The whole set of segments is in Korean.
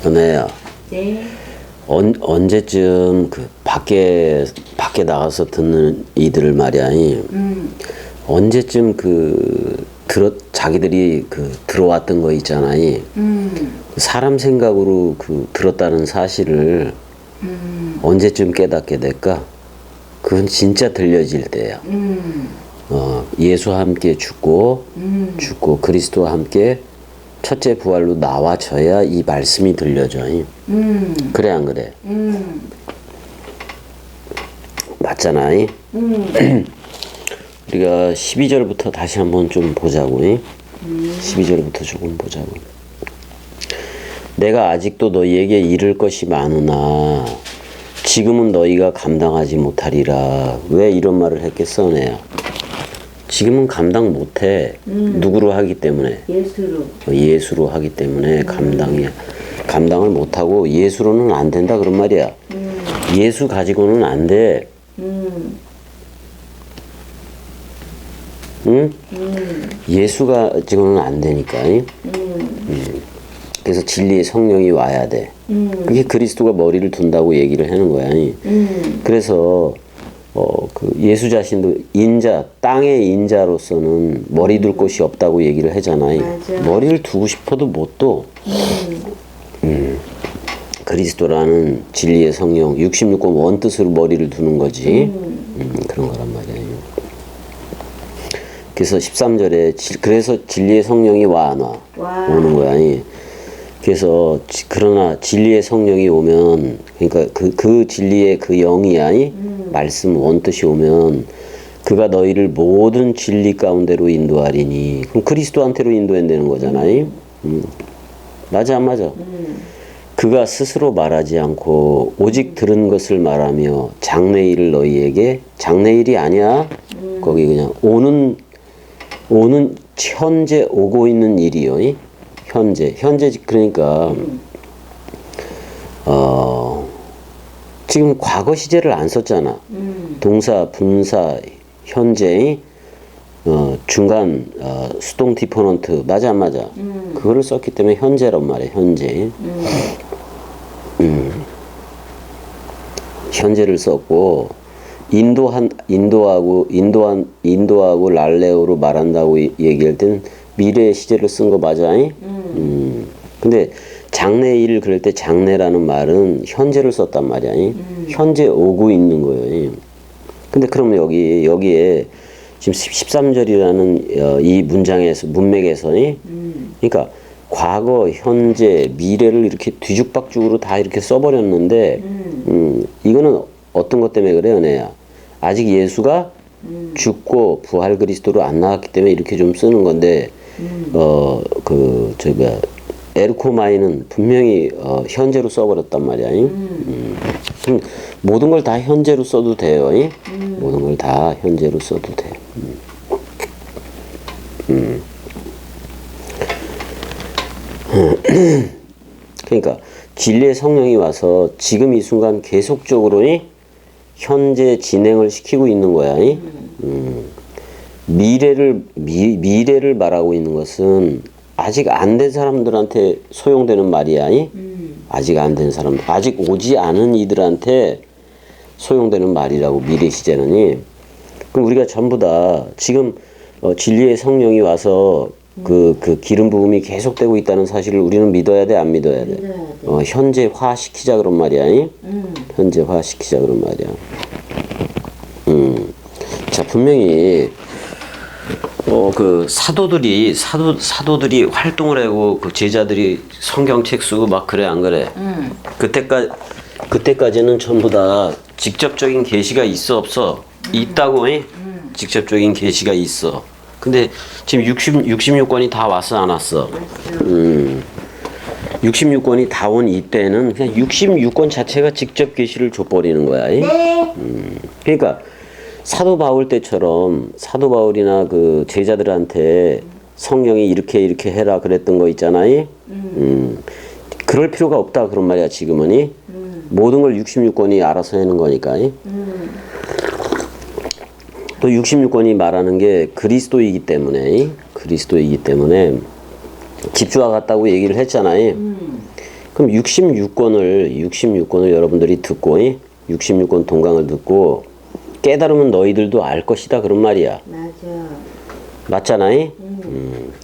은혜야. 네. 언제쯤 그 밖에 나가서 듣는 이들을 말이야. 언제쯤 자기들이 들어왔던 거 있잖아. 사람 생각으로 들었다는 사실을 언제쯤 깨닫게 될까? 그건 진짜 들려질 때야. 예수와 함께 죽고 그리스도와 함께 첫째 부활로 나와져야 이 말씀이 들려져. 그래 안 그래? 맞잖아. 우리가 12절부터 다시 한번 좀 보자고. 12절부터 조금 보자고. 내가 아직도 너희에게 이를 것이 많으나 지금은 너희가 감당하지 못하리라. 왜 이런 말을 했겠어, 내야? 지금은 감당 못해. 누구로 하기 때문에? 예수로 하기 때문에 감당을 못하고 예수로는 안 된다 그런 말이야. 예수 가지고는 안 돼. 응? 예수 가지고는 안 되니까. 그래서 진리의 성령이 와야 돼. 그게 그리스도가 머리를 둔다고 얘기를 하는 거야. 그래서 예수 자신도 땅의 인자로서는 머리 둘 곳이 없다고 얘기를 하잖아요. 맞아. 머리를 두고 싶어도 못 둬. 그리스도라는 진리의 성령, 66권 원뜻으로 머리를 두는 거지. 그런 거란 말이에요. 그래서 13절에 그래서 진리의 성령이 와 안 와? 오는 거야. 그래서 그러나 진리의 성령이 오면, 그러니까 그 진리의 그 영이야. 말씀 원뜻이 오면 그가 너희를 모든 진리 가운데로 인도하리니. 그럼 그리스도한테로 인도한다는 거잖아요. 맞아 안 맞아? 그가 스스로 말하지 않고 오직 들은 것을 말하며 장래일을 너희에게, 장래일이 아니야. 거기 그냥 오는 현재 오고 있는 일이요. 현재 그러니까 지금 과거 시제를 안 썼잖아. 동사, 분사, 현재, 중간 수동 디포넌트 맞아 안 맞아? 그거를 썼기 때문에 현재란 말이야. 현재. 현재를 썼고 인도하고 랄레오로 말한다고 얘기할 땐 미래의 시제를 쓴 거 맞아? 근데 장래일 그럴 때 장래라는 말은 현재를 썼단 말이야. 현재 오고 있는 거예요. 근데 그럼 여기에 지금 13절이라는 이 문맥에서 그러니까 과거, 현재, 미래를 이렇게 뒤죽박죽으로 다 이렇게 써버렸는데 이거는 어떤 것 때문에 그래요, 내야? 아직 예수가 죽고 부활 그리스도로 안 나왔기 때문에 이렇게 좀 쓰는 건데 에르코마이는 분명히 현재로 써버렸단 말이야. 모든 걸 다 현재로 써도 돼요. 모든 걸 다 현재로 써도 돼. 그러니까 진리의 성령이 와서 지금 이 순간 계속적으로 현재 진행을 시키고 있는 거야. 미래를 말하고 있는 것은 아직 안 된 사람들한테 소용되는 말이야. 아직 안 된 사람들, 아직 오지 않은 이들한테 소용되는 말이라고, 미래 시제는. 그럼 우리가 전부 다 지금 진리의 성령이 와서 그 기름 부음이 계속되고 있다는 사실을 우리는 믿어야 돼, 안 믿어야 돼? 현재화 시키자 그런 말이야. 현재화 시키자 그런 말이야. 자, 분명히 사도들이 활동을 하고 그 제자들이 성경책 쓰고 막 그래 안 그래? 그때까지는 전부 다 직접적인 계시가 있어 없어? 있다고. 직접적인 계시가 있어. 근데 지금 66권이 다 왔어 안 왔어? 66권이 다 온 이때는 그냥 66권 자체가 직접 계시를 줘버리는 거야. 네. 그러니까 사도 바울 때처럼 사도 바울이나 그 제자들한테 성령이 이렇게 해라 그랬던 거 있잖아요. 그럴 필요가 없다 그런 말이야 지금은. 모든 걸 66권이 알아서 하는 거니까. 또 66권이 말하는 게 그리스도이기 때문에 집주와 같다고 얘기를 했잖아요. 그럼 66권을 여러분들이 듣고 66권 동강을 듣고 깨달으면 너희들도 알 것이다 그런 말이야. 맞아. 맞잖아요.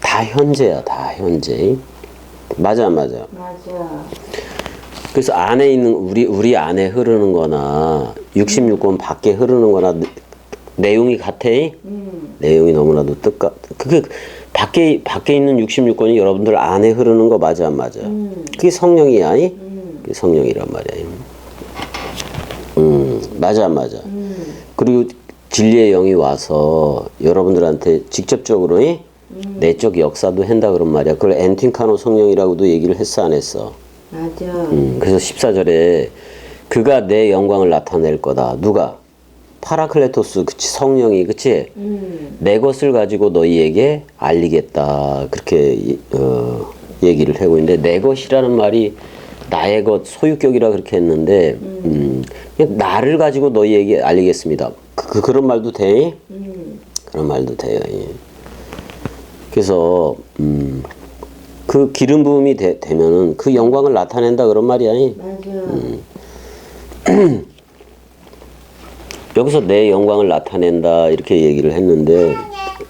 다 현재야, 다 현재. 맞아. 맞아. 그래서 안에 있는 우리 안에 흐르는 거나 66권 밖에 흐르는 거나 내용이 같아. 내용이 너무나도 그게 밖에 있는 66권이 여러분들 안에 흐르는 거 맞아 안 맞아? 그게 성령이야. 그게 성령이란 말이야. 맞아 안 맞아? 그리고 진리의 영이 와서 여러분들한테 직접적으로 내적 역사도 한다 그런 말이야. 그걸 엔틴카노 성령이라고도 얘기를 했어 안 했어? 맞아. 그래서 14절에 그가 내 영광을 나타낼 거다. 누가? 파라클레토스, 그치, 성령이, 그치? 내 것을 가지고 너희에게 알리겠다. 그렇게 얘기를 하고 있는데, 내 것이라는 말이 나의 것, 소유격이라 그렇게 했는데, 그냥 나를 가지고 너희에게 알리겠습니다. 그런 말도 돼? 그런 말도 돼요. 예. 그래서 그 기름 부음이 되면은 그 영광을 나타낸다 그런 말이야. 맞아. 여기서 내 영광을 나타낸다 이렇게 얘기를 했는데,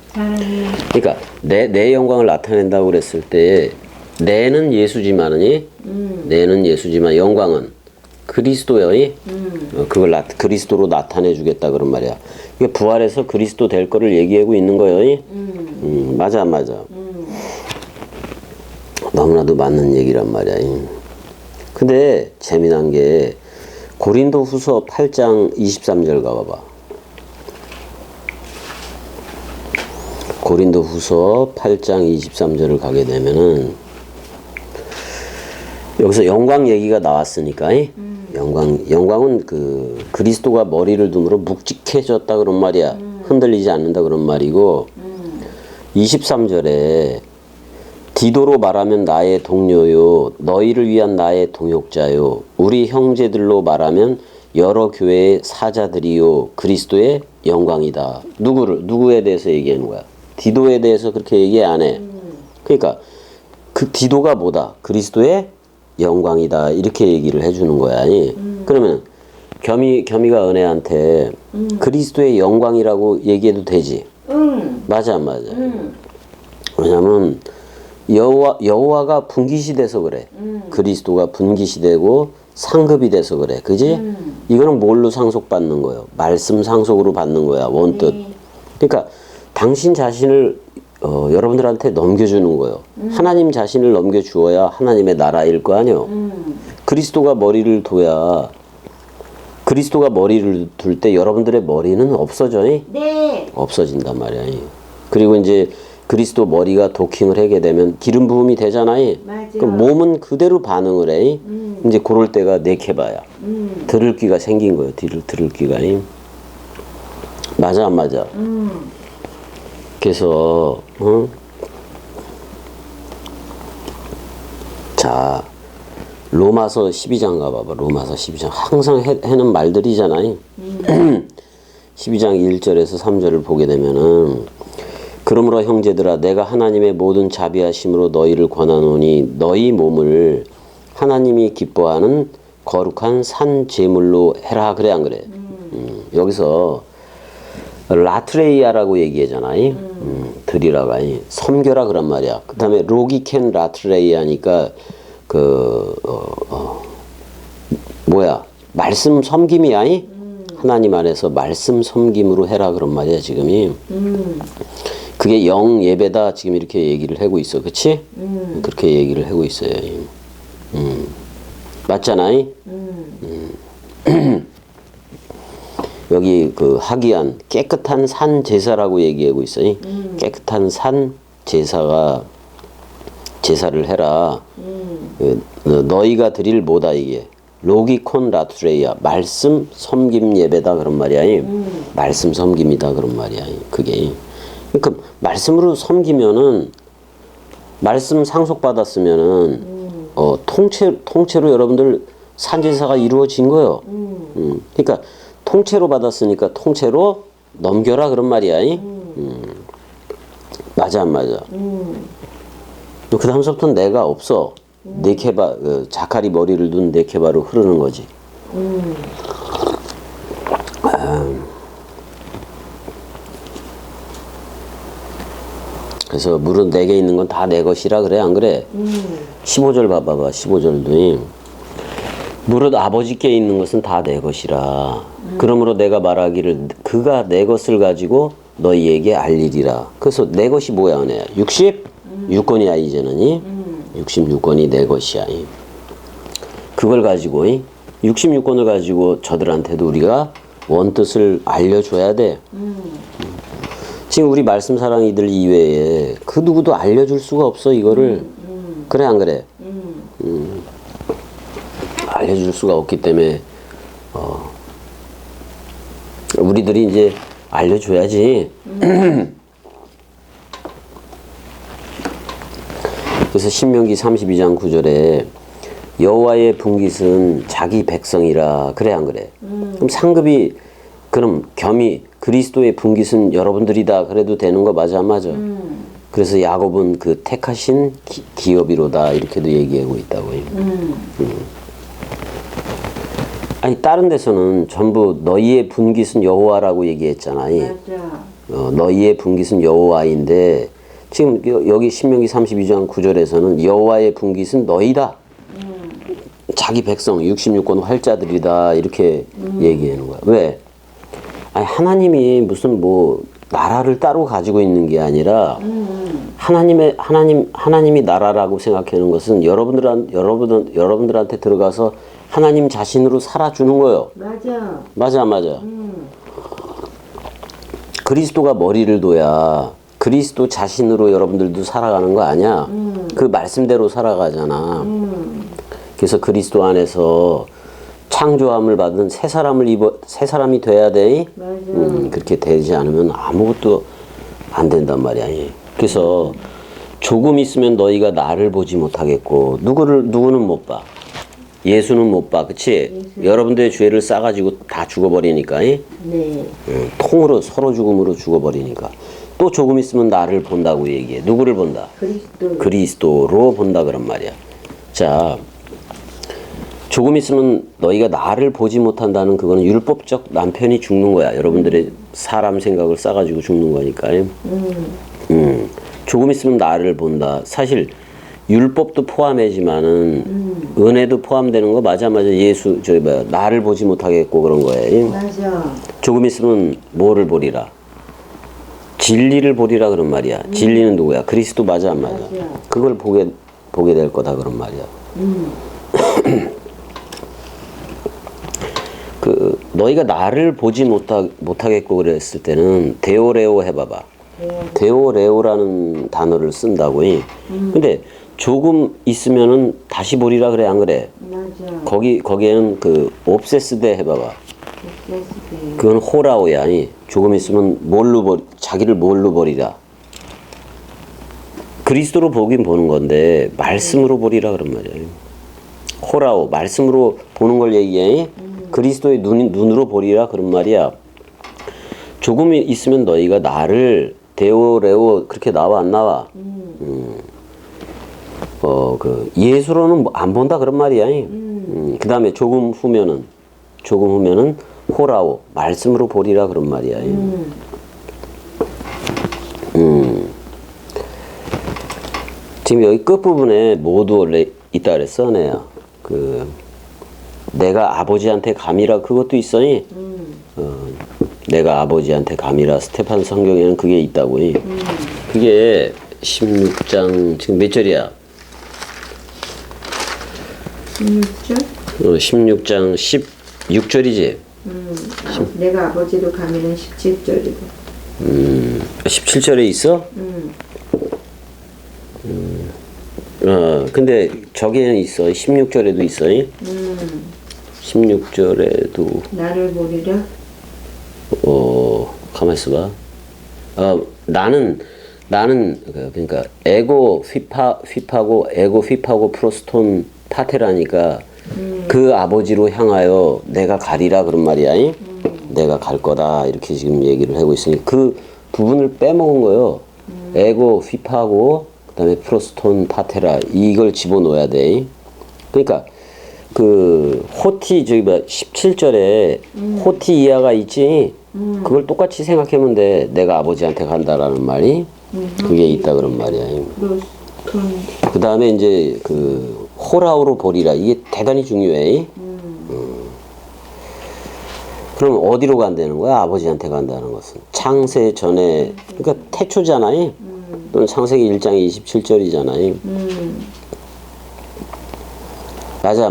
사랑해. 그러니까 내 영광을 나타낸다고 그랬을 때 내는 예수지만은 내는 예수지만 영광은 그리스도의 그걸 그리스도로 나타내 주겠다 그런 말이야. 이게 부활해서 그리스도 될 거를 얘기하고 있는 거예요. 맞아 안 맞아? 너무나도 맞는 얘기란 말이야. 근데 재미난 게 고린도 후서 8장 23절 가봐봐. 고린도 후서 8장 23절을 가게 되면은 여기서 영광 얘기가 나왔으니까 영광은 그 그리스도가 머리를 둠으로 묵직해졌다 그런 말이야. 흔들리지 않는다 그런 말이고 23절에 디도로 말하면 나의 동료요 너희를 위한 나의 동역자요 우리 형제들로 말하면 여러 교회의 사자들이요 그리스도의 영광이다. 누구에 대해서 얘기하는 거야? 디도에 대해서 그렇게 얘기 안 해. 그러니까 그 디도가 뭐다? 그리스도의 영광이다. 이렇게 얘기를 해주는 거야. 그러면 겸이가 은혜한테 그리스도의 영광이라고 얘기해도 되지? 맞아 안 맞아? 왜냐면 여호와가 분기시돼서 그래. 그리스도가 분기시되고 상급이 돼서 그래. 그지? 이거는 뭘로 상속받는 거예요? 말씀 상속으로 받는 거야. 원뜻. 그러니까 당신 자신을 여러분들한테 넘겨주는 거예요. 하나님 자신을 넘겨주어야 하나님의 나라일 거 아니에요. 그리스도가 머리를 둬야 그리스도가 머리를 둘 때 여러분들의 머리는 없어져. 네. 없어진단 말이야. 그리고 이제 그리스도 머리가 도킹을 하게 되면 기름 부음이 되잖아요. 그럼 몸은 그대로 반응을 해. 이제 그럴 때가 네케바야. 들을 귀가 생긴 거예요. 들을 귀가. 맞아 안 맞아? 그래서 자 로마서 12장 가봐봐. 로마서 12장 항상 해는 말들이잖아요. 12장 1절에서 3절을 보게 되면은 그러므로 형제들아 내가 하나님의 모든 자비하심으로 너희를 권하노니 너희 몸을 하나님이 기뻐하는 거룩한 산 제물로 해라. 그래 안 그래? 여기서 라트레이아라고 얘기하잖아요. 드리라가 섬겨라 그런 말이야. 그 다음에 로기켄 라트레이아니까 뭐야 말씀 섬김이야. 하나님 안에서 말씀 섬김으로 해라 그런 말이야 지금이. 그게 영 예배다 지금 이렇게 얘기를 하고 있어. 그치? 그렇게 얘기를 하고 있어요. 맞잖아요? 여기 그 하기안 깨끗한 산 제사라고 얘기하고 있어요. 깨끗한 산 제사가 제사를 해라. 너희가 드릴 뭐다 이게 로기콘 라투레이야 말씀 섬김 예배다 그런 말이야. 말씀 섬김이다 그런 말이야. 그게 그러니까 말씀으로 섬기면은 말씀 상속 받았으면은 통째로 여러분들 산제사가 이루어진 거요. 그러니까 통째로 받았으니까 통째로 넘겨라 그런 말이야. 맞아 안 맞아? 그 다음서부터는 내가 없어. 네케바 자칼이 머리를 둔 네케바로 흐르는 거지. 그래서 물은 내게 있는 건 다 내 것이라 그래 안 그래? 15절 봐봐봐. 15절도 무릇 아버지께 있는 것은 다 내 것이라. 그러므로 내가 말하기를 그가 내 것을 가지고 너희에게 알리리라. 그래서 내 것이 뭐야 은혜야? 66권이야 이제는. 66권이 내 것이야. 그걸 가지고 66권을 가지고 저들한테도 우리가 원뜻을 알려줘야 돼. 지금 우리 말씀 사랑이들 이외에 그 누구도 알려줄 수가 없어 이거를. 그래 안 그래? 알려줄 수가 없기 때문에 우리들이 이제 알려줘야지. 그래서 신명기 32장 9절에 여호와의 분깃은 자기 백성이라 그래 안 그래? 그럼 상급이 그럼 겸이 그리스도의 분깃은 여러분들이다 그래도 되는 거 맞아 안 맞아? 그래서 야곱은 그 택하신 기업이로다 이렇게도 얘기하고 있다고. 아니 다른 데서는 전부 너희의 분깃은 여호와라고 얘기했잖아. 맞아. 너희의 분깃은 여호와인데 지금 여기 신명기 32장 9절에서는 여호와의 분깃은 너희다. 자기 백성 66권 활자들이다 이렇게 얘기하는 거야. 왜? 아니 하나님이 무슨 뭐 나라를 따로 가지고 있는 게 아니라 하나님이 나라라고 생각하는 것은 여러분들한테 들어가서 하나님 자신으로 살아주는 거예요. 맞아. 맞아 안 맞아? 그리스도가 머리를 둬야 그리스도 자신으로 여러분들도 살아가는 거 아니야? 그 말씀대로 살아가잖아. 그래서 그리스도 안에서 창조함을 받은 새 사람이 돼야 돼. 맞아. 그렇게 되지 않으면 아무것도 안 된단 말이야. 그래서 조금 있으면 너희가 나를 보지 못하겠고 누구는 못 봐. 예수는 못 봐. 그치? 여러분들의 죄를 싸가지고 다 죽어버리니까. 네. 통으로 서로 죽음으로 죽어버리니까. 또 조금 있으면 나를 본다고 얘기해. 누구를 본다? 그리스도로 본다 그런 말이야. 자, 조금 있으면 너희가 나를 보지 못한다는 그거는 율법적 남편이 죽는 거야. 여러분들의 사람 생각을 싸가지고 죽는 거니까. 조금 있으면 나를 본다. 사실 율법도 포함이지만은 은혜도 포함되는 거 맞아. 예수 나를 보지 못하겠고 그런 거예요. 맞아. 조금 있으면 뭐를 보리라? 진리를 보리라 그런 말이야. 진리는 누구야? 그리스도 맞아 안 맞아? 그걸 보게 될 거다 그런 말이야. 그 너희가 나를 보지 못하겠고 그랬을 때는 데오레오 해봐봐. 데오레오라는 단어를 쓴다고. 근데 조금 있으면은 다시 보리라 그래 안 그래? 맞아. 거기에는 그 옵세스데 해봐봐. 옵세스데. 그건 호라오야. 조금 있으면 자기를 뭘로 버리라. 그리스도로 보긴 보는 건데 말씀으로 보리라 그런 말이야. 호라오 말씀으로 보는 걸 얘기해. 그리스도의 눈으로 보리라 그런 말이야. 조금 있으면 너희가 나를 데오레오 그렇게 나와 안 나와? 그 예수로는 안 본다 그런 말이야. 그 다음에 조금 후면은 호라오 말씀으로 보리라 그런 말이야. 지금 여기 끝 부분에 모두 원래 있다 그랬어, 내야. 그 내가 아버지한테 감이라 그것도 있어니. 내가 아버지한테 감이라 스테판 성경에는 그게 있다고. 그게 16장 지금 몇 절이야? 16절? 16장 16절이지. 내가 아버지로 가면은 17절이고. 17절에 있어? 근데 저기에는 있어. 16절에도 있어. 16절에도 나를 보리라. 가만 있어봐. 나는 그러니까 에고 휘파고 에고 휘파고 프로스톤 파테라니까 그 아버지로 향하여 내가 가리라 그런 말이야. 내가 갈 거다 이렇게 지금 얘기를 하고 있으니 그 부분을 빼먹은 거예요. 에고 휘파고 그다음에 프로스톤 파테라 이걸 집어넣어야 돼. 그러니까 그 호티 저기 17절에 호티 이하가 있지. 그걸 똑같이 생각하면 돼. 내가 아버지한테 간다라는 말이 그게 있다 그런 말이야. 그 다음에 이제 그 호라우로 보리라 이게 대단히 중요해. 그럼 어디로 간다는 거야? 아버지한테 간다는 것은 창세 전에 그러니까 태초잖아요. 또는 창세기 1장 27절이잖아요. 맞아.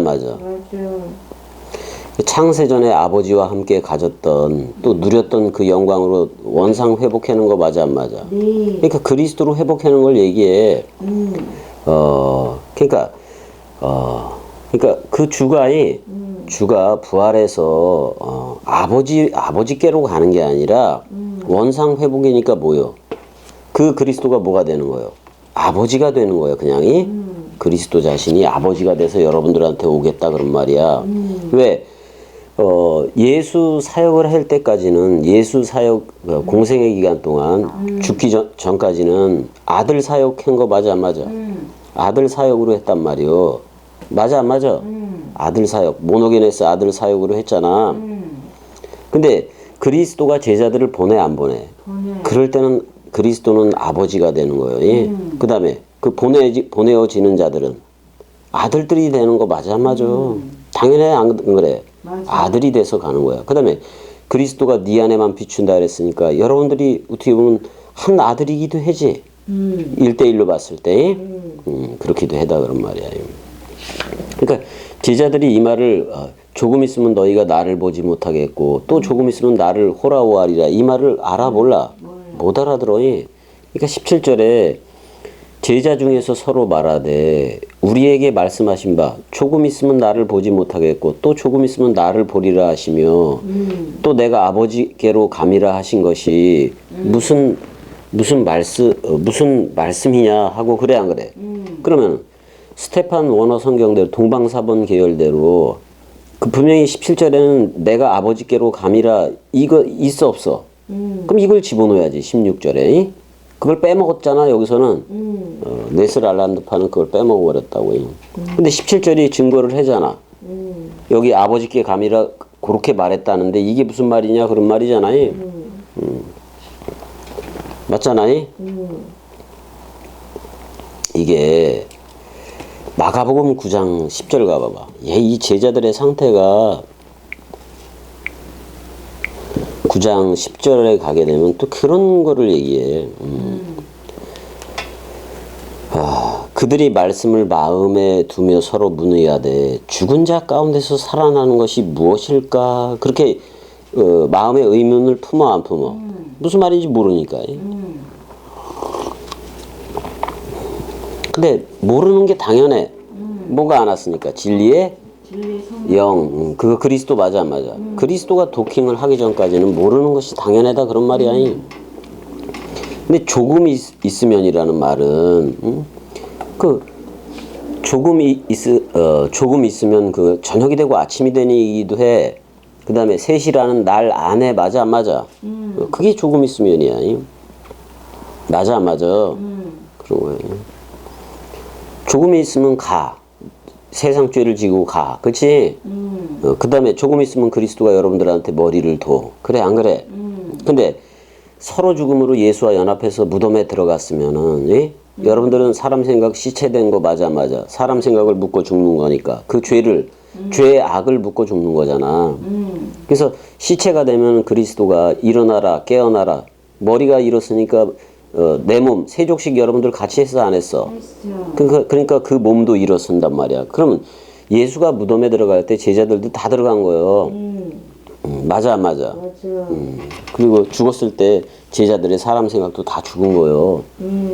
창세 전에 아버지와 함께 가졌던 또 누렸던 그 영광으로 원상 회복하는 거 맞아 안 맞아? 네. 그러니까 그리스도로 회복하는 걸 얘기해. 그러니까 그 주가 부활해서 아버지께로 가는 게 아니라 원상 회복이니까 뭐요? 그 그리스도가 뭐가 되는 거예요? 아버지가 되는 거예요. 그냥이 그리스도 자신이 아버지가 돼서 여러분들한테 오겠다 그런 말이야. 왜? 예수 사역을 할 때까지는 예수 사역 공생의 기간 동안 죽기 전까지는 아들 사역한 거 맞아 안 맞아? 아들 사역으로 했단 말이요. 맞아 안 맞아? 아들 사역 모노게네스 아들 사역으로 했잖아. 근데 그리스도가 제자들을 보내 안 보내? 그럴 때는 그리스도는 아버지가 되는 거예요. 그 다음에 그 보내어지는 자들은 아들들이 되는 거 맞아 안 맞아? 당연히 안 그래? 맞아. 아들이 돼서 가는 거야. 그 다음에 그리스도가 네 안에만 비춘다 그랬으니까 여러분들이 어떻게 보면 한 아들이기도 하지. 1대1로 봤을 때 그렇기도 하다 그런 말이야. 그러니까 제자들이 이 말을 조금 있으면 너희가 나를 보지 못하겠고 또 조금 있으면 나를 호라오하리라 이 말을 알아 몰라? 못 알아들어. 그러니까 17절에 제자 중에서 서로 말하되 우리에게 말씀하신 바 조금 있으면 나를 보지 못하겠고 또 조금 있으면 나를 보리라 하시며 또 내가 아버지께로 감이라 하신 것이 무슨 말씀이냐 하고 그래 안 그래? 그러면 스테판 원어 성경대로 동방사본 계열대로 그 분명히 17절에는 내가 아버지께로 감이라 이거 있어 없어? 그럼 이걸 집어넣어야지 16절에. 그걸 빼먹었잖아 여기서는. 네스랄란드파는 그걸 빼먹어버렸다고. 근데 17절이 증거를 하잖아. 여기 아버지께 감이라 그렇게 말했다는데 이게 무슨 말이냐 그런 말이잖아요. 맞잖아요. 이게 마가복음 9장 10절 가봐봐. 이 제자들의 상태가 9장 10절에 가게 되면 또 그런 거를 얘기해. 그들이 말씀을 마음에 두며 서로 문의하되 죽은 자 가운데서 살아나는 것이 무엇일까? 그렇게 마음의 의문을 품어 안 품어? 무슨 말인지 모르니까. 근데 모르는 게 당연해. 뭐가 안 왔으니까 진리의 영. 그거 그리스도 맞아 안 맞아? 그리스도가 도킹을 하기 전까지는 모르는 것이 당연하다 그런 말이 아니. 근데 조금 있으면이라는 말은 그 조금 있으면 그 저녁이 되고 아침이 되니기도 해. 그 다음에 셋이라는 날 안에 맞아 안 맞아? 그게 조금 있으면이야. 맞아 안 맞아? 그런 거예요. 조금 있으면 가. 세상 죄를 지고 가. 그치? 그 다음에 조금 있으면 그리스도가 여러분들한테 머리를 둬. 그래 안 그래? 근데 서로 죽음으로 예수와 연합해서 무덤에 들어갔으면은 여러분들은 사람 생각 시체된 거 맞아 안 맞아? 사람 생각을 묻고 죽는 거니까 그 죄의 악을 묻고 죽는 거잖아. 그래서 시체가 되면 그리스도가 일어나라 깨어나라 머리가 일었으니까 내 몸 세족식 여러분들 같이 했어 안 했어? 그러니까 그 몸도 일어선단 말이야. 그러면 예수가 무덤에 들어갈 때 제자들도 다 들어간 거예요. 맞아 안 맞아? 그리고 죽었을 때 제자들의 사람 생각도 다 죽은 거예요.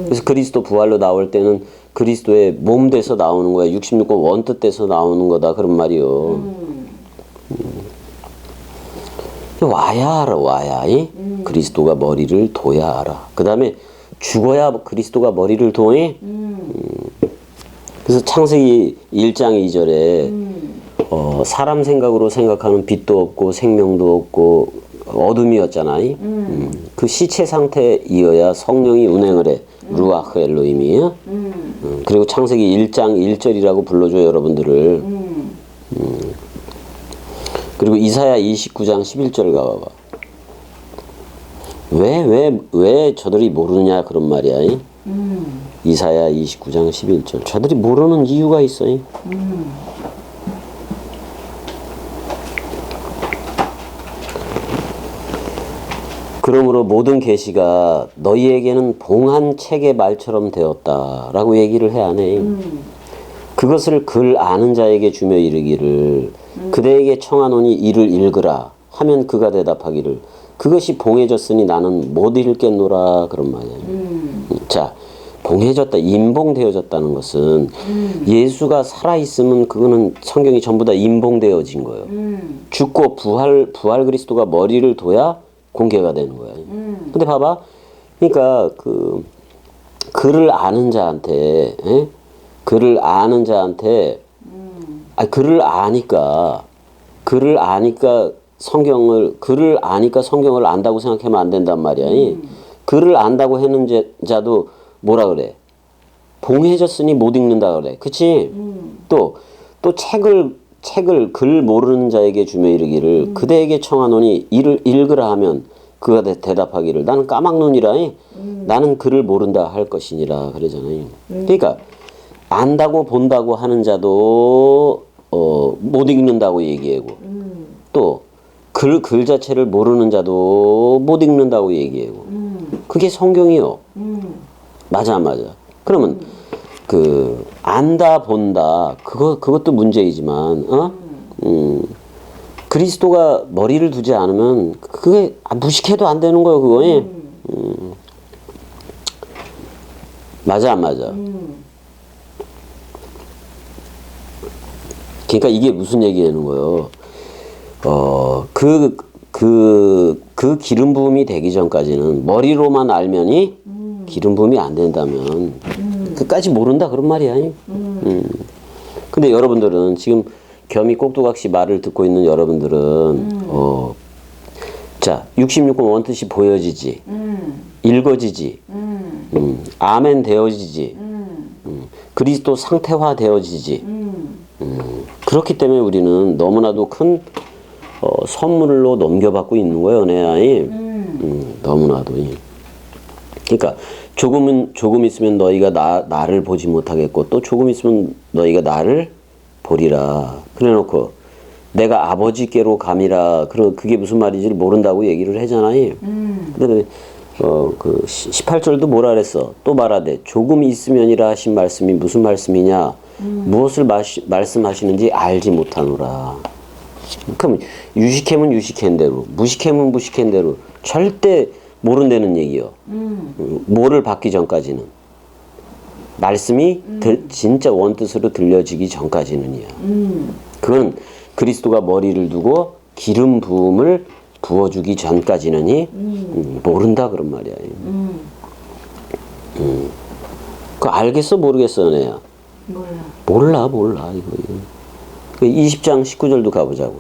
그래서 그리스도 부활로 나올 때는 그리스도의 몸 돼서 나오는 거야. 66권 원뜻 돼서 나오는 거다. 그런 말이요. 와야 알아, 와야. 그리스도가 머리를 둬야 알아. 그 다음에 죽어야 그리스도가 머리를 도해. 그래서 창세기 1장 2절에 사람 생각으로 생각하는 빛도 없고 생명도 없고 어둠이었잖아. 그 시체 상태이어야 성령이 운행을 해. 루아흐 엘로힘이. 그리고 창세기 1장 1절이라고 불러줘 여러분들을. 그리고 이사야 29장 11절 가봐봐. 왜 저들이 모르느냐 그런 말이야. 이사야 29장 11절. 저들이 모르는 이유가 있어요. 그러므로 모든 계시가 너희에게는 봉한 책의 말처럼 되었다라고 얘기를 해 안 해. 그것을 글 아는 자에게 주며 이르기를 그대에게 청하노니 이를 읽으라 하면 그가 대답하기를 그것이 봉해졌으니 나는 못 읽겠노라 그런 말이에요. 자, 봉해졌다, 임봉되어졌다는 것은 예수가 살아있으면 그거는 성경이 전부 다 임봉되어진 거예요. 죽고 부활 그리스도가 머리를 둬야 공개가 되는 거예요. 근데 봐봐, 그러니까 그 글을 아는 자한테, 글을 아는 자한테, 글을 아니까 글을 아니까 성경을 안다고 생각하면 안 된단 말이야. 글을 안다고 하는 자도 뭐라 그래? 봉해졌으니 못 읽는다 그래. 그치? 또 책을 글 모르는 자에게 주며 이르기를 그대에게 청하노니 이를 읽으라 하면 그가 대답하기를 나는 까막눈이라 나는 글을 모른다 할 것이니라 그러잖아요. 그러니까 안다고 본다고 하는 자도 못 읽는다고 얘기하고 또 글 자체를 모르는 자도 못 읽는다고 얘기하고 그게 성경이요. 맞아. 그러면 그 안다 본다 그것도 문제이지만 그리스도가 머리를 두지 않으면 그게 무식해도 안 되는 거예요. 그거에 맞아 안 맞아? 그러니까 이게 무슨 얘기하는 거예요? 그 기름 부음이 되기 전까지는 머리로만 알면이 기름 부음이 안 된다면 끝까지 모른다 그런 말이야. 근데 여러분들은 지금 겸이 꼭두각시 말을 듣고 있는 여러분들은 자 66권 원뜻이 보여지지 읽어지지 아멘 되어지지 그리스도 상태화 되어지지 그렇기 때문에 우리는 너무나도 큰 선물로 넘겨받고 있는 거예요, 내 아이. 너무나도. 그러니까 조금 있으면 너희가 나를 보지 못하겠고 또 조금 있으면 너희가 나를 보리라. 그래놓고 내가 아버지께로 감이라. 그게 무슨 말인지를 모른다고 얘기를 하잖아요. 근데 그 18절도 뭐라 그랬어? 또 말하되 조금 있으면이라 하신 말씀이 무슨 말씀이냐? 무엇을 말씀하시는지 알지 못하노라. 그럼 유식햄은 유식한 대로, 무식햄은 무식한 대로 절대 모른다는 얘기요. 뭐를 받기 전까지는 말씀이 진짜 원뜻으로 들려지기 전까지는이야. 그건 그리스도가 머리를 두고 기름 부음을 부어주기 전까지는이 모른다 그런 말이야. 그거 알겠어 모르겠어 내야? 몰라 이거. 20장 19절도 가보자고.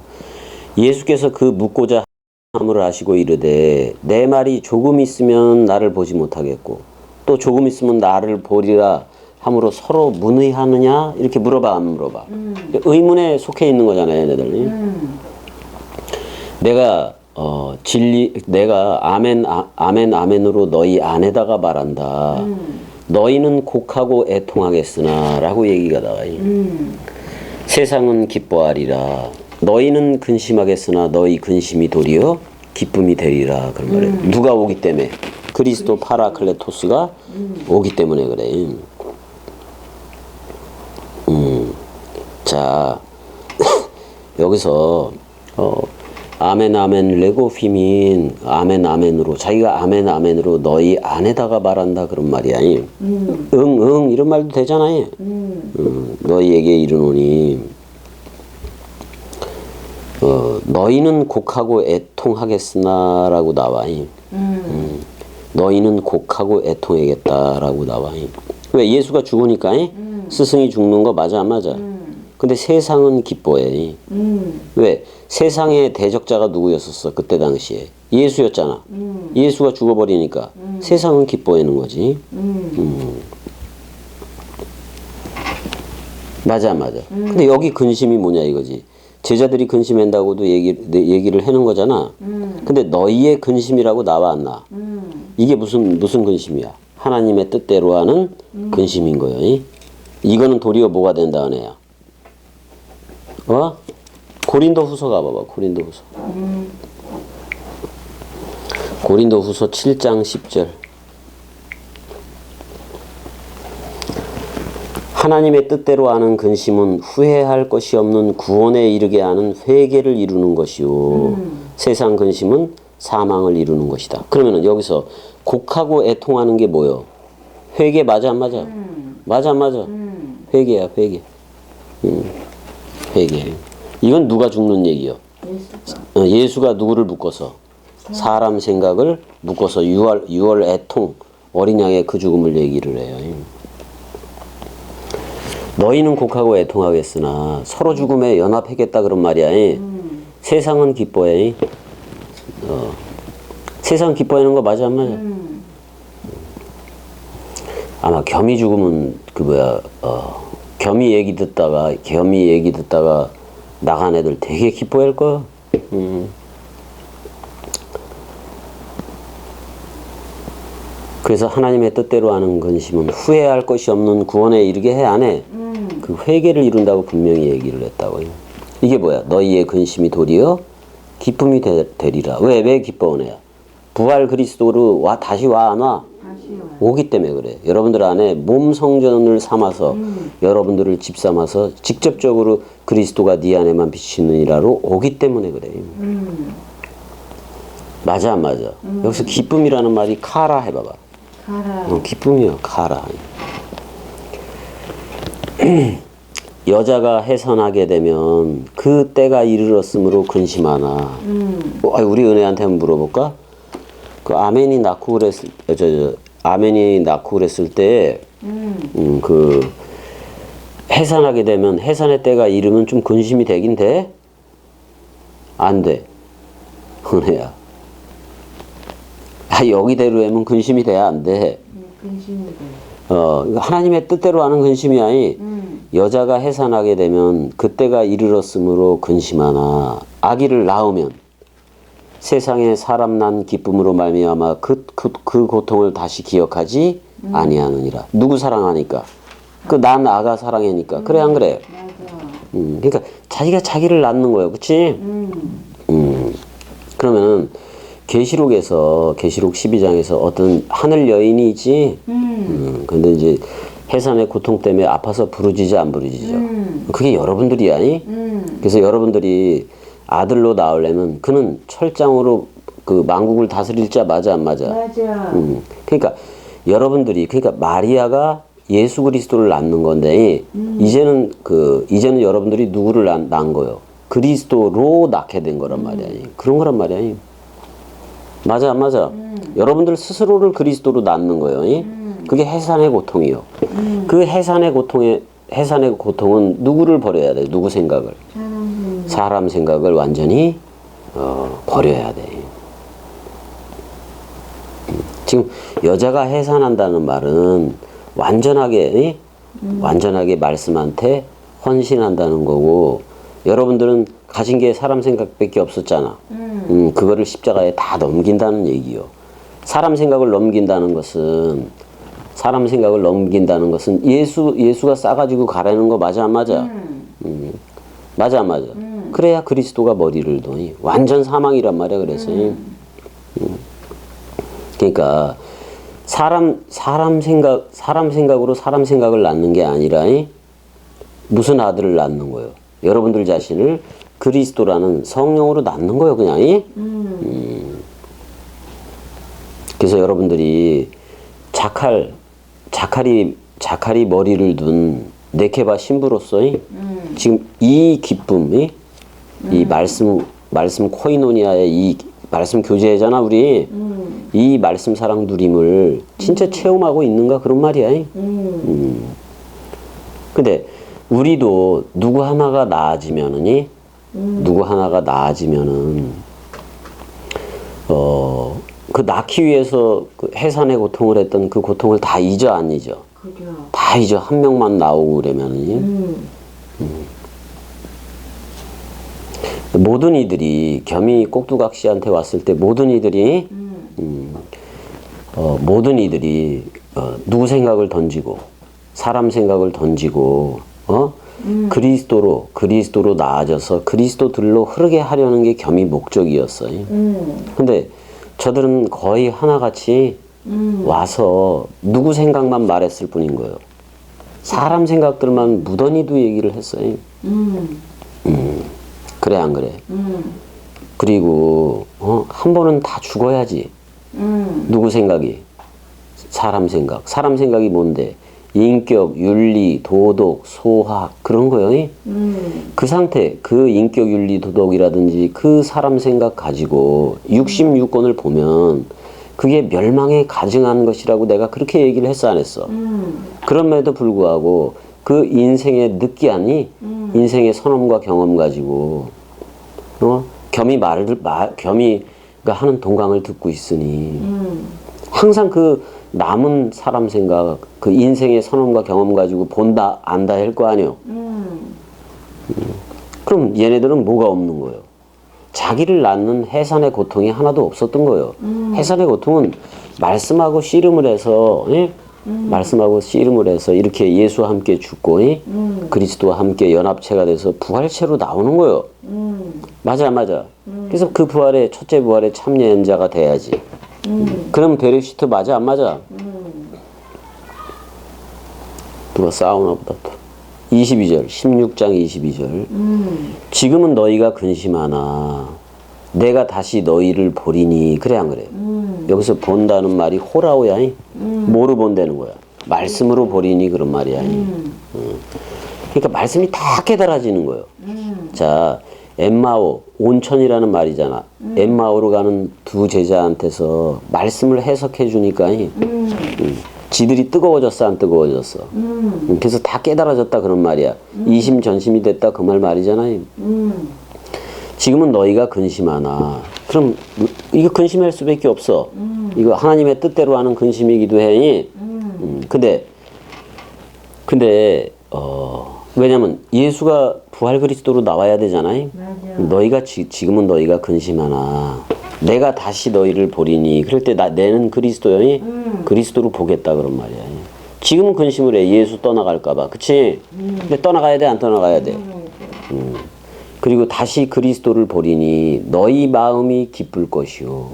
예수께서 그 묻고자 함을 아시고 이르되 내 말이 조금 있으면 나를 보지 못하겠고 또 조금 있으면 나를 보리라 함으로 서로 문의하느냐 이렇게 물어봐 안 물어봐. 의문에 속해 있는 거잖아요 얘네들. 내가 내가 아멘으로 너희 안에다가 말한다. 너희는 곡하고 애통하겠으나 라고 얘기가 나와요. 세상은 기뻐하리라. 너희는 근심하겠으나 너희 근심이 도리어 기쁨이 되리라. 그런 말이에요. 누가 오기 때문에? 그리스도 파라클레토스가 오기 때문에 그래. 자 여기서 아멘 아멘 레고피민 아멘 아멘으로 자기가 아멘 아멘으로 너희 안에다가 말한다 그런 말이야. 응 이런 말도 되잖아요. 너희에게 이르노니 너희는 곡하고 애통하겠으나라고 나와. 너희는 곡하고 애통하겠다라고 나와. 왜? 예수가 죽으니까 스승이 죽는 거 맞아 안 맞아? 근데 세상은 기뻐해. 왜? 세상의 대적자가 누구였었어? 그때 당시에 예수였잖아. 예수가 죽어버리니까 세상은 기뻐하는 거지. 맞아 안 맞아? 근데 여기 근심이 뭐냐 이거지. 제자들이 근심한다고도 얘기를 해놓은 거잖아. 근데 너희의 근심이라고 나와 안 나? 이게 무슨 근심이야? 하나님의 뜻대로 하는 근심인 거예요. 이거는 도리어 뭐가 된다는 애야? 고린도 후서 가봐봐. 고린도 후서. 고린도 후서 7장 10절. 하나님의 뜻대로 하는 근심은 후회할 것이 없는 구원에 이르게 하는 회개를 이루는 것이요. 세상 근심은 사망을 이루는 것이다. 그러면은 여기서 곡하고 애통하는 게 뭐요? 회개 맞아 안 맞아? 맞아 안 맞아? 회개야 회개. 회개. 이건 누가 죽는 얘기요? 예수가 누구를 묶어서? 사람 생각을 묶어서 6월 애통 어린 양의 그 죽음을 얘기를 해요. 너희는 곡하고 애통하겠으나 서로 죽음에 연합하겠다 그런 말이야. 세상은 기뻐해. 세상 기뻐하는 거 맞아 안 맞아? 아마 겸이 죽으면 겸이 얘기 듣다가 나간 애들 되게 기뻐할 거야. 그래서 하나님의 뜻대로 하는 근심은 후회할 것이 없는 구원에 이르게 해 안 해? 그 회개를 이룬다고 분명히 얘기를 했다고. 이게 뭐야? 너희의 근심이 도리어 기쁨이 되리라. 왜 기뻐하냐? 부활 그리스도로 다시 와 안 와? 오기 때문에 그래. 여러분들 안에 몸 성전을 삼아서 여러분들을 집 삼아서 직접적으로 그리스도가 네 안에만 비치느니라로 오기 때문에 그래. 맞아 안 맞아? 여기서 기쁨이라는 말이 카라 해봐봐. 카라. 기쁨이요 카라. 여자가 해산하게 되면 그 때가 이르렀으므로 근심하나. 우리 은혜한테 한번 물어볼까? 그 아멘이 낳고 그랬을 때, 그 해산하게 되면 해산의 때가 이르면 좀 근심이 되긴 돼? 안 돼. 은혜야. 여기대로 하면 근심이 돼야 안 돼. 근심이 돼. 하나님의 뜻대로 하는 근심이 아니. 여자가 해산하게 되면 그때가 이르렀으므로 근심하나. 아기를 낳으면 세상에 사람 난 기쁨으로 말미암아 그 고통을 다시 기억하지 아니하느니라. 누구 사랑하니까? 그 난 아가 사랑하니까. 그래 안 그래? 맞아. 그러니까 자기가 자기를 낳는 거예요, 그렇지? 그러면은 계시록 12장에서 어떤 하늘 여인이 있지. 근데 이제 해산의 고통 때문에 아파서 부르짖지 안 부르짖어. 그게 여러분들이 아니? 그래서 여러분들이 아들로 낳으려면 그는 철장으로 그 만국을 다스릴 자 맞아 안 맞아? 맞아. 그러니까 마리아가 예수 그리스도를 낳는 건데 이제는 여러분들이 누구를 낳은 거요? 그리스도로 낳게 된 거란 말이야. 그런 거란 말이야. 맞아 안 맞아? 여러분들 스스로를 그리스도로 낳는 거예요. 그게 해산의 고통이요. 그 해산의 고통은 누구를 버려야 돼? 누구 생각을? 사람 생각을 완전히 버려야 돼. 지금 여자가 해산한다는 말은 완전하게 말씀한테 헌신한다는 거고, 여러분들은 가진 게 사람 생각밖에 없었잖아. 그거를 십자가에 다 넘긴다는 얘기요. 사람 생각을 넘긴다는 것은 예수가 싸가지고 가라는 거 맞아 안 맞아? 맞아 안 맞아? 그래야 그리스도가 머리를 도니 완전 사망이란 말이야. 그래서 그러니까 사람 생각으로 사람 생각을 낳는 게 아니라 무슨 아들을 낳는 거예요? 여러분들 자신을 그리스도라는 성령으로 낳는 거예요, 그냥. 그래서 여러분들이 자칼이 머리를 둔 네케바 신부로서 지금 이 기쁨이 이 말씀 코이노니아의 이 말씀 교제잖아, 우리. 이 말씀 사랑 누림을 진짜 체험하고 있는가 그런 말이야. 근데 우리도 누구 하나가 나아지면은 그 낳기 위해서 그 해산의 고통을 했던 그 고통을 다 잊어 안 잊어? 그죠. 다 잊어. 한 명만 나오고 그러면은 모든 이들이 겸이 꼭두각 씨한테 왔을 때 모든 이들이 누구 생각을 던지고 사람 생각을 던지고 그리스도로 나아져서 그리스도들로 흐르게 하려는 게 겸이 목적이었어요. 근데 저들은 거의 하나같이 와서 누구 생각만 말했을 뿐인 거예요. 사람 생각들만 무던히도 얘기를 했어요. 그래 안 그래? 그리고 한 번은 다 죽어야지. 누구 생각이? 사람 생각이 뭔데? 인격, 윤리, 도덕, 소학 그런 거요. 그 상태, 그 인격, 윤리, 도덕이라든지 그 사람 생각 가지고 66권을 보면 그게 멸망에 가증한 것이라고 내가 그렇게 얘기를 했어 안 했어? 그럼에도 불구하고 그 인생의 느끼하니 인생의 선험과 경험 가지고 겸이가 하는 동강을 듣고 있으니 항상 그 남은 사람 생각, 그 인생의 선험과 경험 가지고 본다, 안다 할 거 아니요. 그럼 얘네들은 뭐가 없는 거예요? 자기를 낳는 해산의 고통이 하나도 없었던 거예요. 해산의 고통은 말씀하고 씨름을 해서, 말씀하고 씨름을 해서 이렇게 예수와 함께 죽고, 그리스도와 함께 연합체가 돼서 부활체로 나오는 거예요. 맞아. 그래서 그 부활의, 첫째 부활의 참여연자가 돼야지. 그럼 베레시트 맞아 안 맞아? 누가 싸우나 보다 또. 22절 16장 22절 지금은 너희가 근심하나 내가 다시 너희를 보리니 그래 안 그래? 여기서 본다는 말이 호라오야. 뭐로 본다는 거야? 말씀으로 보리니 그런 말이야. 그러니까 말씀이 다 깨달아지는 거예요. 자, 엠마오, 온천이라는 말이잖아. 엠마오로 가는 두 제자한테서 말씀을 해석해 주니까 지들이 뜨거워졌어 안 뜨거워졌어? 그래서 다 깨달아졌다 그런 말이야. 이심전심이 됐다 그 말이잖아요. 지금은 너희가 근심하나 그럼 이거 근심할 수밖에 없어. 이거 하나님의 뜻대로 하는 근심이기도 해. 근데 왜냐면 예수가 부활 그리스도로 나와야 되잖아요. 너희가 지금은 너희가 근심하나 내가 다시 너희를 보리니 그럴 때 내는 그리스도요. 그리스도로 보겠다 그런 말이야. 지금은 근심을 해. 예수 떠나갈까 봐. 그치? 근데 떠나가야 돼 안 떠나가야 돼? 그리고 다시 그리스도를 보리니 너희 마음이 기쁠 것이요.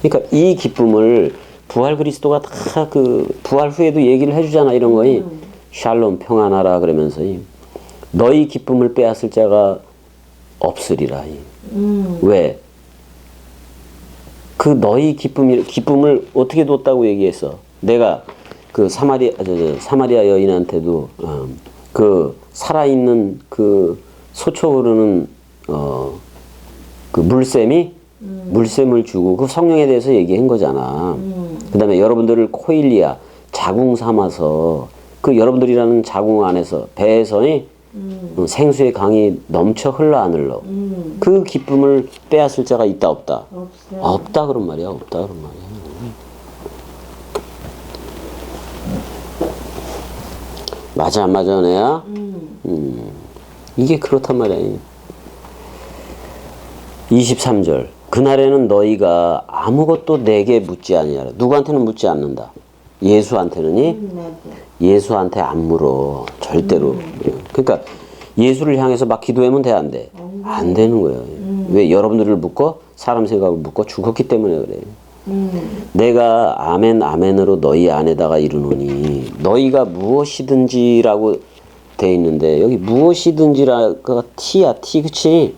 그러니까 이 기쁨을 부활 그리스도가 다 그 부활 후에도 얘기를 해주잖아 이런 거이. 샬롬 평안하라 그러면서 너희 기쁨을 빼앗을 자가 없으리라. 왜? 그 너희 기쁨을 어떻게 뒀다고 얘기했어? 내가 그 사마리아 여인한테도 그 살아있는 그 소초 흐르는 그 물샘을 주고 그 성령에 대해서 얘기한 거잖아. 그 다음에 여러분들을 코일리아 자궁 삼아서 그 여러분들이라는 자궁 안에서 배에서 생수의 강이 넘쳐 흘러 안 흘러. 그 기쁨을 빼앗을 자가 있다 없다? 없다 그런 말이야. 없다 그런 말이야. 맞아 안 맞아 내야? 이게 그렇단 말이야. 23절 그날에는 너희가 아무것도 내게 묻지 아니하라. 누구한테는 묻지 않는다. 예수한테는 예수한테 안 물어 절대로. 그러니까 예수를 향해서 막 기도하면 돼 안 돼? 안 되는 거예요. 왜? 여러분들을 묻고 사람 생각을 묻고 죽었기 때문에 그래. 내가 아멘 아멘으로 너희 안에다가 이르노니 너희가 무엇이든지라고 돼 있는데 여기 무엇이든지라가 T야, T, 그치?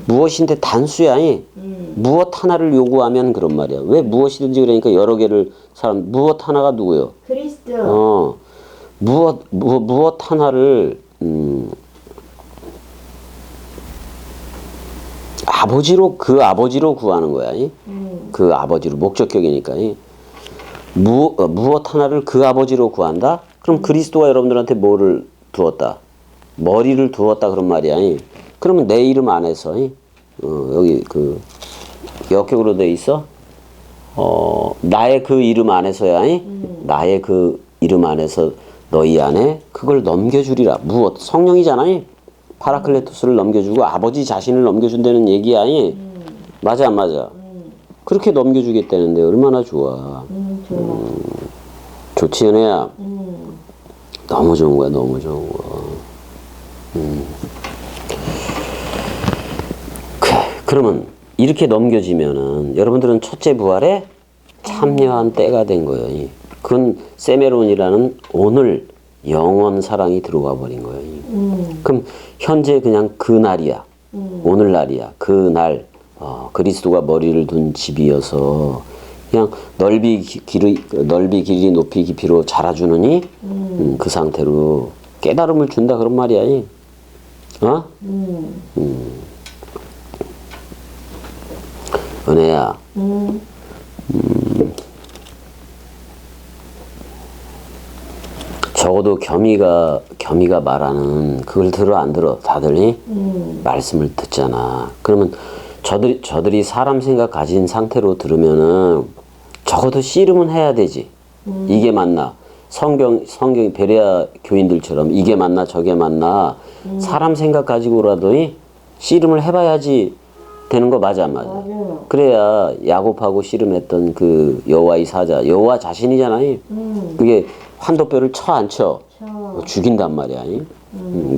무엇인데 단수야. 무엇 하나를 요구하면 그런 말이야. 왜 무엇이든지 그러니까 여러 개를 사람 무엇 하나가 누구요? 그리스도. 무엇 하나를 그 아버지로 구하는 거야. 그 아버지로 목적격이니까. 무엇 하나를 그 아버지로 구한다? 그럼 그리스도가 여러분들한테 뭐를 두었다? 머리를 두었다 그런 말이야. 그러면 내 이름 안에서 여기 그 역격으로 돼 있어. 나의 그 이름 안에서야. 나의 그 이름 안에서 너희 안에 그걸 넘겨주리라. 무엇? 성령이잖아. 파라클레토스를 넘겨주고 아버지 자신을 넘겨준다는 얘기야. 맞아 안 맞아? 그렇게 넘겨주겠다는데 얼마나 좋아. 좋아. 좋지 은혜야. 너무 좋은 거야. 너무 좋은 거. 그러면 이렇게 넘겨지면은 여러분들은 첫째 부활에 참여한 때가 된 거예요. 그건 세메론이라는 오늘 영원 사랑이 들어와 버린 거예요. 그럼 현재 그냥 그 날이야. 오늘날이야. 그 날 그리스도가 머리를 둔 집이어서 그냥 넓이 길이 높이 깊이로 자라주느니 그 상태로 깨달음을 준다 그런 말이야. 은혜야. 적어도 겸이가 말하는 그걸 들어 안 들어 다들 말씀을 듣잖아. 그러면 저들이 사람 생각 가진 상태로 들으면은 적어도 씨름은 해야 되지. 이게 맞나? 성경이 베레아 교인들처럼 이게 맞나 저게 맞나 사람 생각 가지고라도 씨름을 해봐야지 되는 거 맞아 안 맞아? 맞아요. 그래야 야곱하고 씨름했던 그 여호와의 사자 여호와 자신이잖아요. 그게 환도뼈를 쳐 안 쳐? 죽인단 말이야.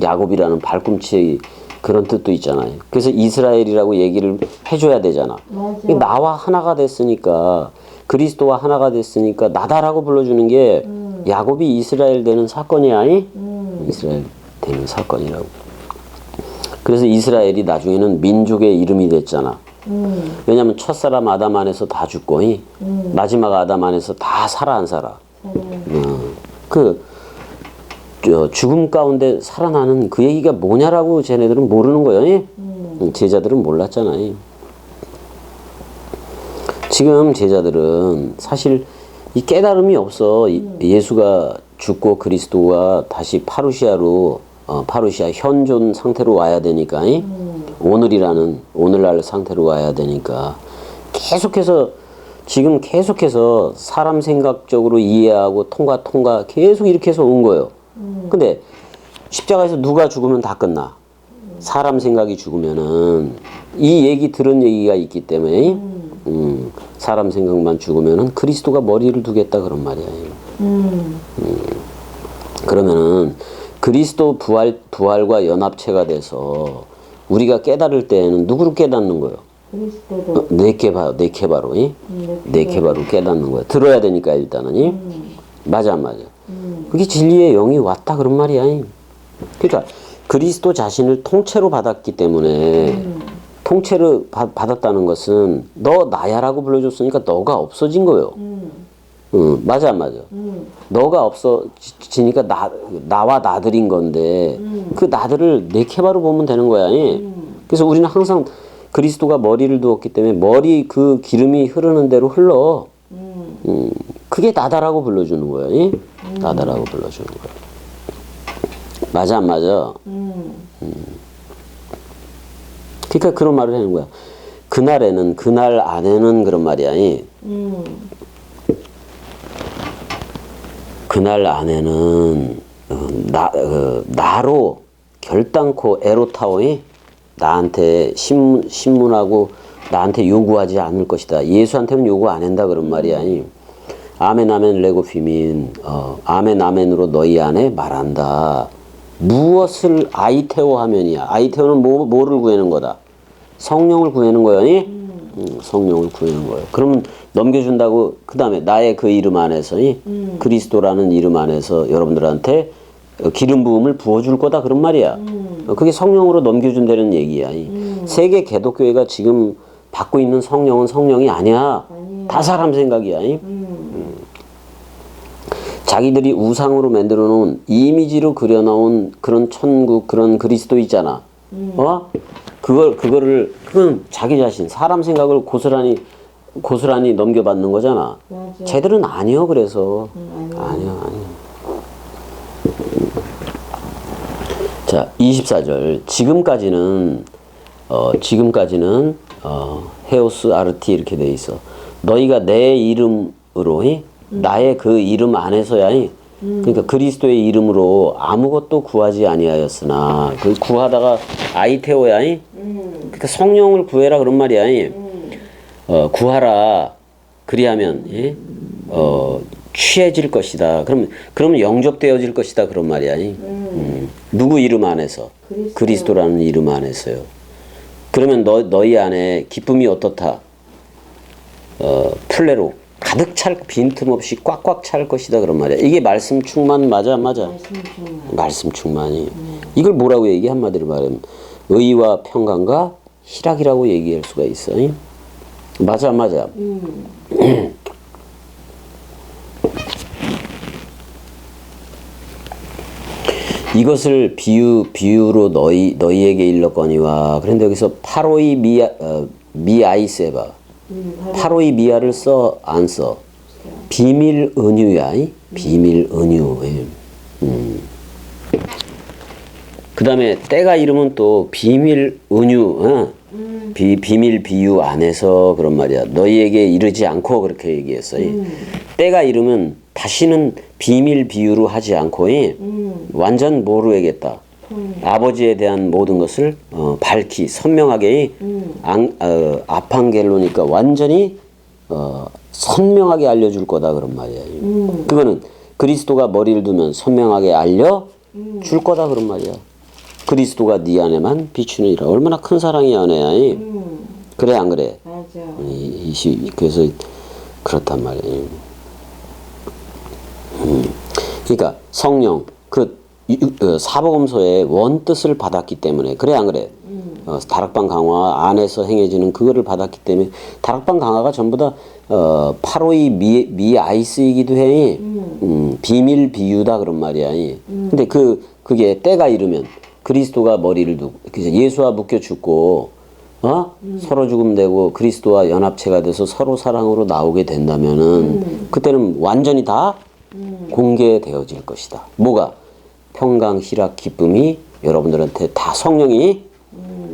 야곱이라는 발꿈치 그런 뜻도 있잖아요. 그래서 이스라엘이라고 얘기를 해줘야 되잖아. 맞아. 나와 하나가 됐으니까 그리스도와 하나가 됐으니까 나다라고 불러주는 게 야곱이 이스라엘 되는 사건이야. 이스라엘 되는 사건이라고. 그래서 이스라엘이 나중에는 민족의 이름이 됐잖아. 왜냐면 첫사람 아담 안에서 다 죽고 마지막 아담 안에서 다 살아 안 살아. 죽음 가운데 살아나는 그 얘기가 뭐냐라고 쟤네들은 모르는 거예요. 제자들은 몰랐잖아요. 지금 제자들은 사실 이 깨달음이 없어. 예수가 죽고 그리스도가 다시 파루시아 현존 상태로 와야 되니까 오늘날 상태로 와야 되니까 계속해서 사람 생각적으로 이해하고 통과 계속 이렇게 해서 온 거예요. 근데 십자가에서 누가 죽으면 다 끝나. 사람 생각이 죽으면은 이 얘기 들은 얘기가 있기 때문에 사람 생각만 죽으면은 그리스도가 머리를 두겠다 그런 말이야. 그러면은 그리스도 부활과 연합체가 돼서 우리가 깨달을 때에는 누구를 깨닫는 거예요? 그리스도도. 네케바로 깨닫는 거야. 들어야 되니까 일단은. 맞아 안 맞아? 그게 진리의 영이 왔다 그런 말이야. 그러니까 그리스도 자신을 통째로 받았기 때문에 통째로 받았다는 것은 너 나야라고 불러줬으니까 너가 없어진 거예요. 맞아 안 맞아? 너가 없어지니까 나와 나들인 건데 그 나들을 네케바로 보면 되는 거야. 그래서 우리는 항상 그리스도가 머리를 두었기 때문에 머리 그 기름이 흐르는 대로 흘러. 그게 나다라고 불러주는 거야. 나다라고 불러주는 거야. 맞아 안 맞아? 그러니까 그런 말을 하는 거야. 그날 안에는 그런 말이야. 그날 안에는 나로 결단코 에로타오이 나한테 신문하고 나한테 요구하지 않을 것이다. 예수한테는 요구 안 한다 그런 말이야. 아멘 아멘 레고 피민 아멘 아멘으로 너희 안에 말한다. 무엇을 아이테오 하면이야. 아이테오는 뭐를 구하는 거다? 성령을 구하는 거야. 성령을 구하는 거예요. 그러면 넘겨준다고 그 다음에 나의 그 이름 안에서 그리스도라는 이름 안에서 여러분들한테 기름 부음을 부어줄 거다 그런 말이야. 그게 성령으로 넘겨준다는 얘기야. 세계 개독교회가 지금 받고 있는 성령은 성령이 아니야. 다 사람 생각이야. 자기들이 우상으로 만들어 놓은 이미지로 그려놓은 그런 천국, 그런 그리스도 있잖아. 그건 자기 자신, 사람 생각을 고스란히 넘겨받는 거잖아. 맞아. 쟤들은 아니요, 그래서. 아니요. 아니요. 자, 24절. 지금까지는 헤오스 아르티 이렇게 돼 있어. 너희가 내 이름으로, 나의 그 이름 안에서야, 그러니까 그리스도의 이름으로 아무것도 구하지 아니하였으나, 그 구하다가 아이테오야, 그러니까 성령을 구해라 그런 말이야. 구하라. 그리하면 취해질 것이다. 그러면 영접되어질 것이다 그런 말이야. 누구 이름 안에서? 그리스도라는 이름 안에서요. 그러면 너희 안에 기쁨이 어떻다? 플레로 가득 빈틈없이 꽉꽉 찰 것이다 그런 말이야. 이게 말씀 충만 맞아 안 맞아? 말씀 충만이. 이걸 뭐라고 얘기 한마디로 말하면 의와 평강과 희락이라고 얘기할 수가 있어. 맞아 안 맞아? 이것을 비유로 너희에게 일렀거니와. 그런데 여기서 파로이 미아이세바. 파로이 미아를 안 써. 비밀 은유야. 비밀 은유. 그 다음에 때가 이름은 또 비밀 은유. 비밀 비유 안에서 그런 말이야. 너희에게 이르지 않고 그렇게 얘기했어. 때가 이르면 다시는 비밀 비유로 하지 않고 완전 모르겠다. 아버지에 대한 모든 것을 밝히 선명하게 아판겔로니까 완전히 선명하게 알려줄 거다 그런 말이야. 그거는 그리스도가 머리를 두면 선명하게 알려줄 거다 그런 말이야. 그리스도가 네 안에만 비추느니라. 얼마나 큰 사랑이 연애야. 그래 안 그래? 맞아. 그래서 그렇단 말이에요. 그러니까 성령 사복음서의 원뜻을 받았기 때문에 그래 안 그래? 다락방 강화 안에서 행해지는 그거를 받았기 때문에 다락방 강화가 전부 다 파로이 미아이스이기도 해. 비밀 비유다 그런 말이야. 근데 그게 때가 이르면 그리스도가 머리를 두고 예수와 묶여 죽고 서로 죽음되고 그리스도와 연합체가 돼서 서로 사랑으로 나오게 된다면은 그때는 완전히 다 공개되어질 것이다. 뭐가? 평강, 희락, 기쁨이 여러분들한테 다 성령이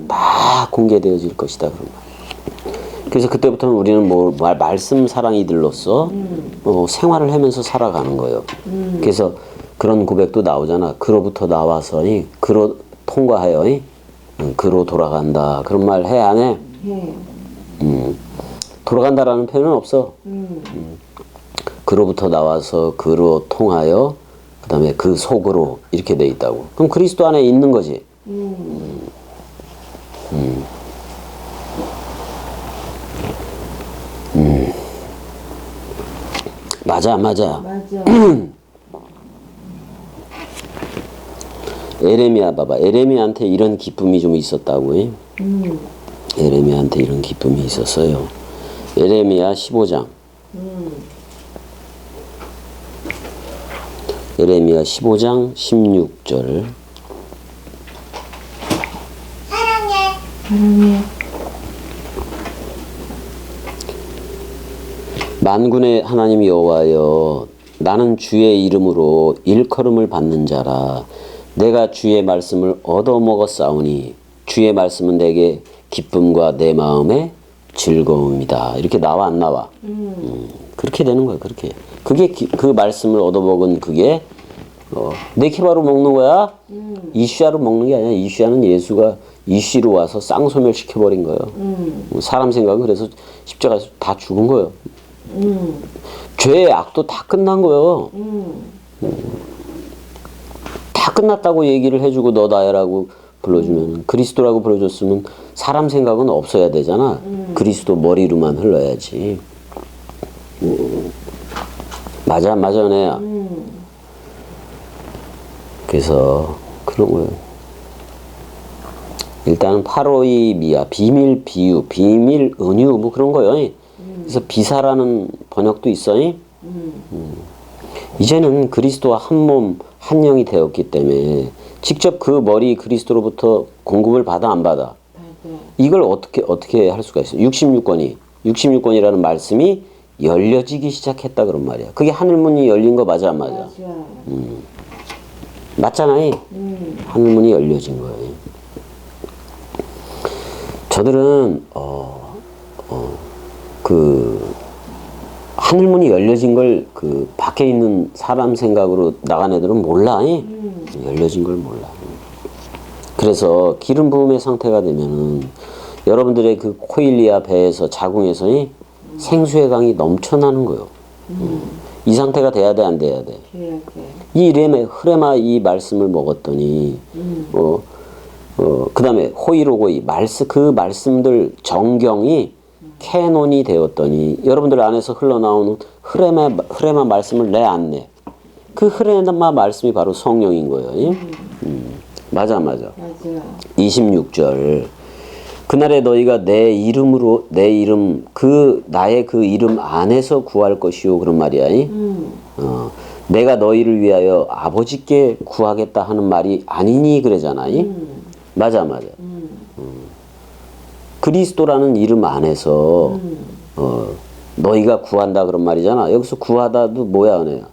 다 공개되어질 것이다. 그런 말. 그래서 그때부터는 우리는 말씀 사랑이들로서 생활을 하면서 살아가는 거예요. 그래서 그런 고백도 나오잖아. 그로부터 나와서 그로 통과하여 그로 돌아간다. 그런 말 해 안 해? 돌아간다라는 표현은 없어. 그로부터 나와서 그로 통하여 그 다음에 그 속으로 이렇게 돼 있다고. 그럼 그리스도 안에 있는 거지. 맞아. 맞아. 에레미야 봐봐. 에레미야한테 이런 기쁨이 좀 있었다고. 에레미야한테 이런 기쁨이 있었어요. 에레미야 15장. 에레미야 15장 16절. 사랑해. 만군의 하나님 여호와여, 나는 주의 이름으로 일컬음을 받는 자라. 내가 주의 말씀을 얻어먹었사오니 주의 말씀은 내게 기쁨과 내 마음의 즐거움이다. 이렇게 나와 안 나와? 그렇게 되는 거야. 그렇게. 그게 그 말씀을 얻어먹은 그게 네케바로 먹는 거야? 이슈아로 먹는 게 아니야. 이슈아는 예수가 이슈로 와서 쌍소멸시켜버린 거예요. 사람 생각은 그래서 십자가에서 다 죽은 거예요. 죄의 악도 다 끝난 거예요. 다 끝났다고 얘기를 해주고 너 나야라고 불러주면, 그리스도라고 불러줬으면 사람 생각은 없어야 되잖아. 그리스도 머리로만 흘러야지. 맞아, 은혜야. 그래서 그런 거예요. 일단은 파로이 미아, 비밀 비유, 비밀 은유 뭐 그런 거예요. 그래서 비사라는 번역도 있어요. 이제는 그리스도와 한 몸, 한 영이 되었기 때문에 직접 그 머리 그리스도로부터 공급을 받아 안 받아? 맞아. 이걸 어떻게 할 수가 있어요? 66권이라는 말씀이 열려지기 시작했다 그런 말이야. 그게 하늘문이 열린 거 맞아 안 맞아? 맞아. 맞잖아요. 하늘문이 열려진 거예요. 저들은 그 하늘문이 열려진 걸 그 밖에 있는 사람 생각으로 나간 애들은 몰라. 열려진 걸 몰라. 그래서 기름 부음의 상태가 되면은 여러분들의 그 코일리아 배에서 자궁에서 생수의 강이 넘쳐나는 거예요. 이 상태가 돼야 돼, 안 돼야 돼? 돼야 돼. 이 흐레마 이 말씀을 먹었더니 그 다음에 호이로고이 그 말씀들 정경이 캐논이 되었더니 여러분들 안에서 흘러나오는 흐레마 말씀을 내 안 내? 그 흐레마 말씀이 바로 성령인 거예요. 맞아. 맞아. 26절 그날에 너희가 내 이름으로 나의 그 이름 안에서 구할 것이요 그런 말이야. 내가 너희를 위하여 아버지께 구하겠다 하는 말이 아니니 그러잖아. 맞아. 그리스도라는 이름 안에서 너희가 구한다 그런 말이잖아. 여기서 구하다도 뭐야 은혜야?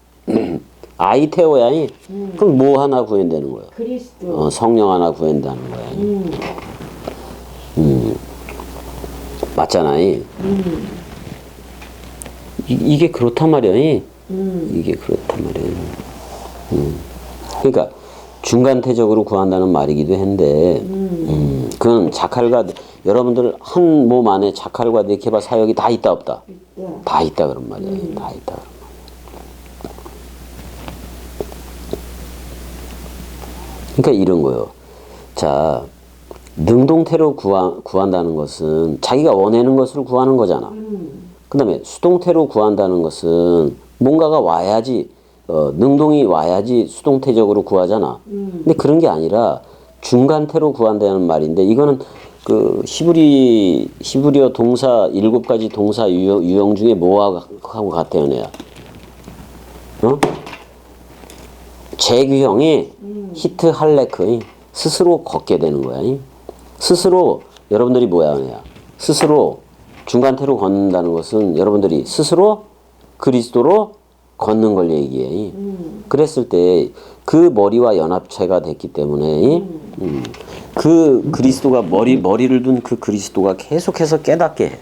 아이테오야. 그럼 뭐 하나 구한다는 거야? 그리스도. 성령 하나 구한다는 거야. 맞잖아. 이게 그렇단 말이야. 이게 그렇단 말이야. 그러니까 중간태적으로 구한다는 말이기도 한데 그건 자칼과 여러분들 한 몸 안에 자칼과 네케바 사역이 다 있다 없다? 다 있다 그런 말이야. 다 있다 그런 말이야. 그러니까 이런 거요. 자, 능동태로 구한다는 것은 자기가 원하는 것을 구하는 거잖아. 그 다음에 수동태로 구한다는 것은 뭔가가 와야지, 능동이 와야지 수동태적으로 구하잖아. 근데 그런 게 아니라 중간태로 구한다는 말인데 이거는 그 히브리어 동사 7가지 동사 유형 중에 뭐하고 같아요, 내야? 재규형이 히트 할레크 스스로 걷게 되는 거야. 스스로 여러분들이 뭐야, 내야? 스스로 중간태로 걷는다는 것은 여러분들이 스스로 그리스도로 걷는 걸 얘기해. 그랬을 때 그 머리와 연합체가 됐기 때문에 그 그리스도가 머리를 둔 그 그리스도가 계속해서 깨닫게 해.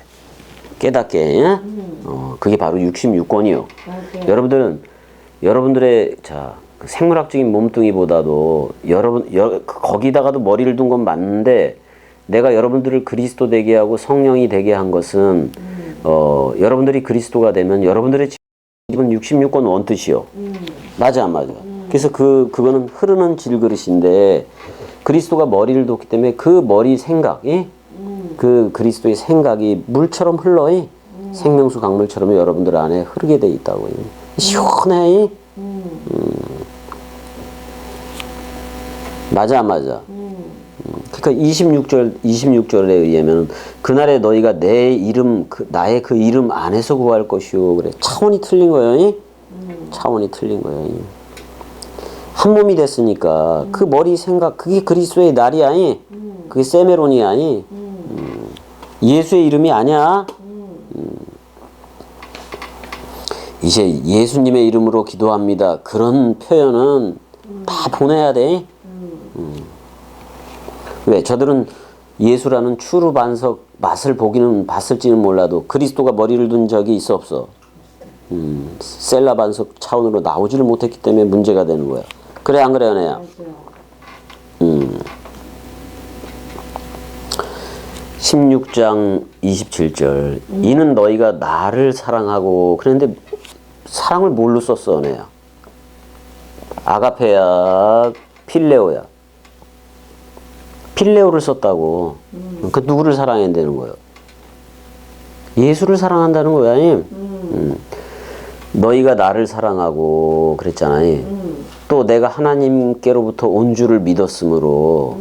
그게 바로 66권이요. 여러분들의 그 생물학적인 몸뚱이보다도 거기다가도 머리를 둔 건 맞는데 내가 여러분들을 그리스도 되게 하고 성령이 되게 한 것은 여러분들이 그리스도가 되면 여러분들의 집은 66권 원뜻이요. 맞아 안 맞아? 그래서 그거는 흐르는 질그릇인데 그리스도가 머리를 뒀기 때문에 그 머리 생각이 그 그리스도의 생각이 물처럼 흘러 생명수 강물처럼 여러분들 안에 흐르게 돼 있다고요. 시원해. 맞아 안 맞아? 그러니까 26절에 의하면 그날에 너희가 나의 그 이름 안에서 구할 것이요. 그래. 차원이 틀린 거예요. 차원이 틀린 거예요. 한 몸이 됐으니까 그 머리 생각 그게 그리스도의 날이야. 그게 세메론이 아니. 예수의 이름이 아니야. 이제 예수님의 이름으로 기도합니다. 그런 표현은 다 보내야 돼. 왜? 저들은 예수라는 추루 반석 맛을 보기는 봤을지는 몰라도 그리스도가 머리를 둔 적이 있어 없어? 셀라 반석 차원으로 나오지를 못했기 때문에 문제가 되는 거야. 그래 안 그래 연애야? 16장 27절 이는 너희가 나를 사랑하고 그랬는데 사랑을 뭘로 썼어 연애야? 아가페야 필레오야? 필레오를 썼다고. 그 누구를 사랑해야 되는 거예요? 예수를 사랑한다는 거야. 너희가 나를 사랑하고 그랬잖아요. 또 내가 하나님께로부터 온 줄을 믿었으므로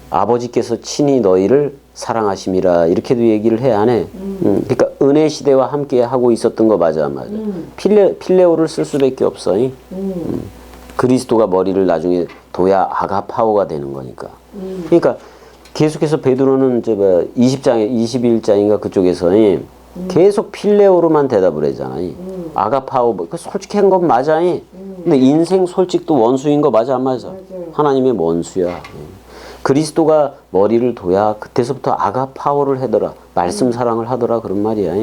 아버지께서 친히 너희를 사랑하심이라 이렇게도 얘기를 해 안 해? 그러니까 은혜 시대와 함께 하고 있었던 거 맞아 안 맞아? 필레오를 쓸 수밖에 없어. 그리스도가 머리를 나중에 둬야 아가파오가 되는 거니까. 그러니까 계속해서 베드로는 20장에 21장인가 그쪽에서 계속 필레오로만 대답을 하잖아. 아가파오 그 솔직한 건 맞아. 근데 인생 솔직도 원수인 거 맞아 안 맞아? 하나님의 원수야. 그리스도가 머리를 둬야 그때서부터 아가파오를 하더라. 말씀 사랑을 하더라 그런 말이야.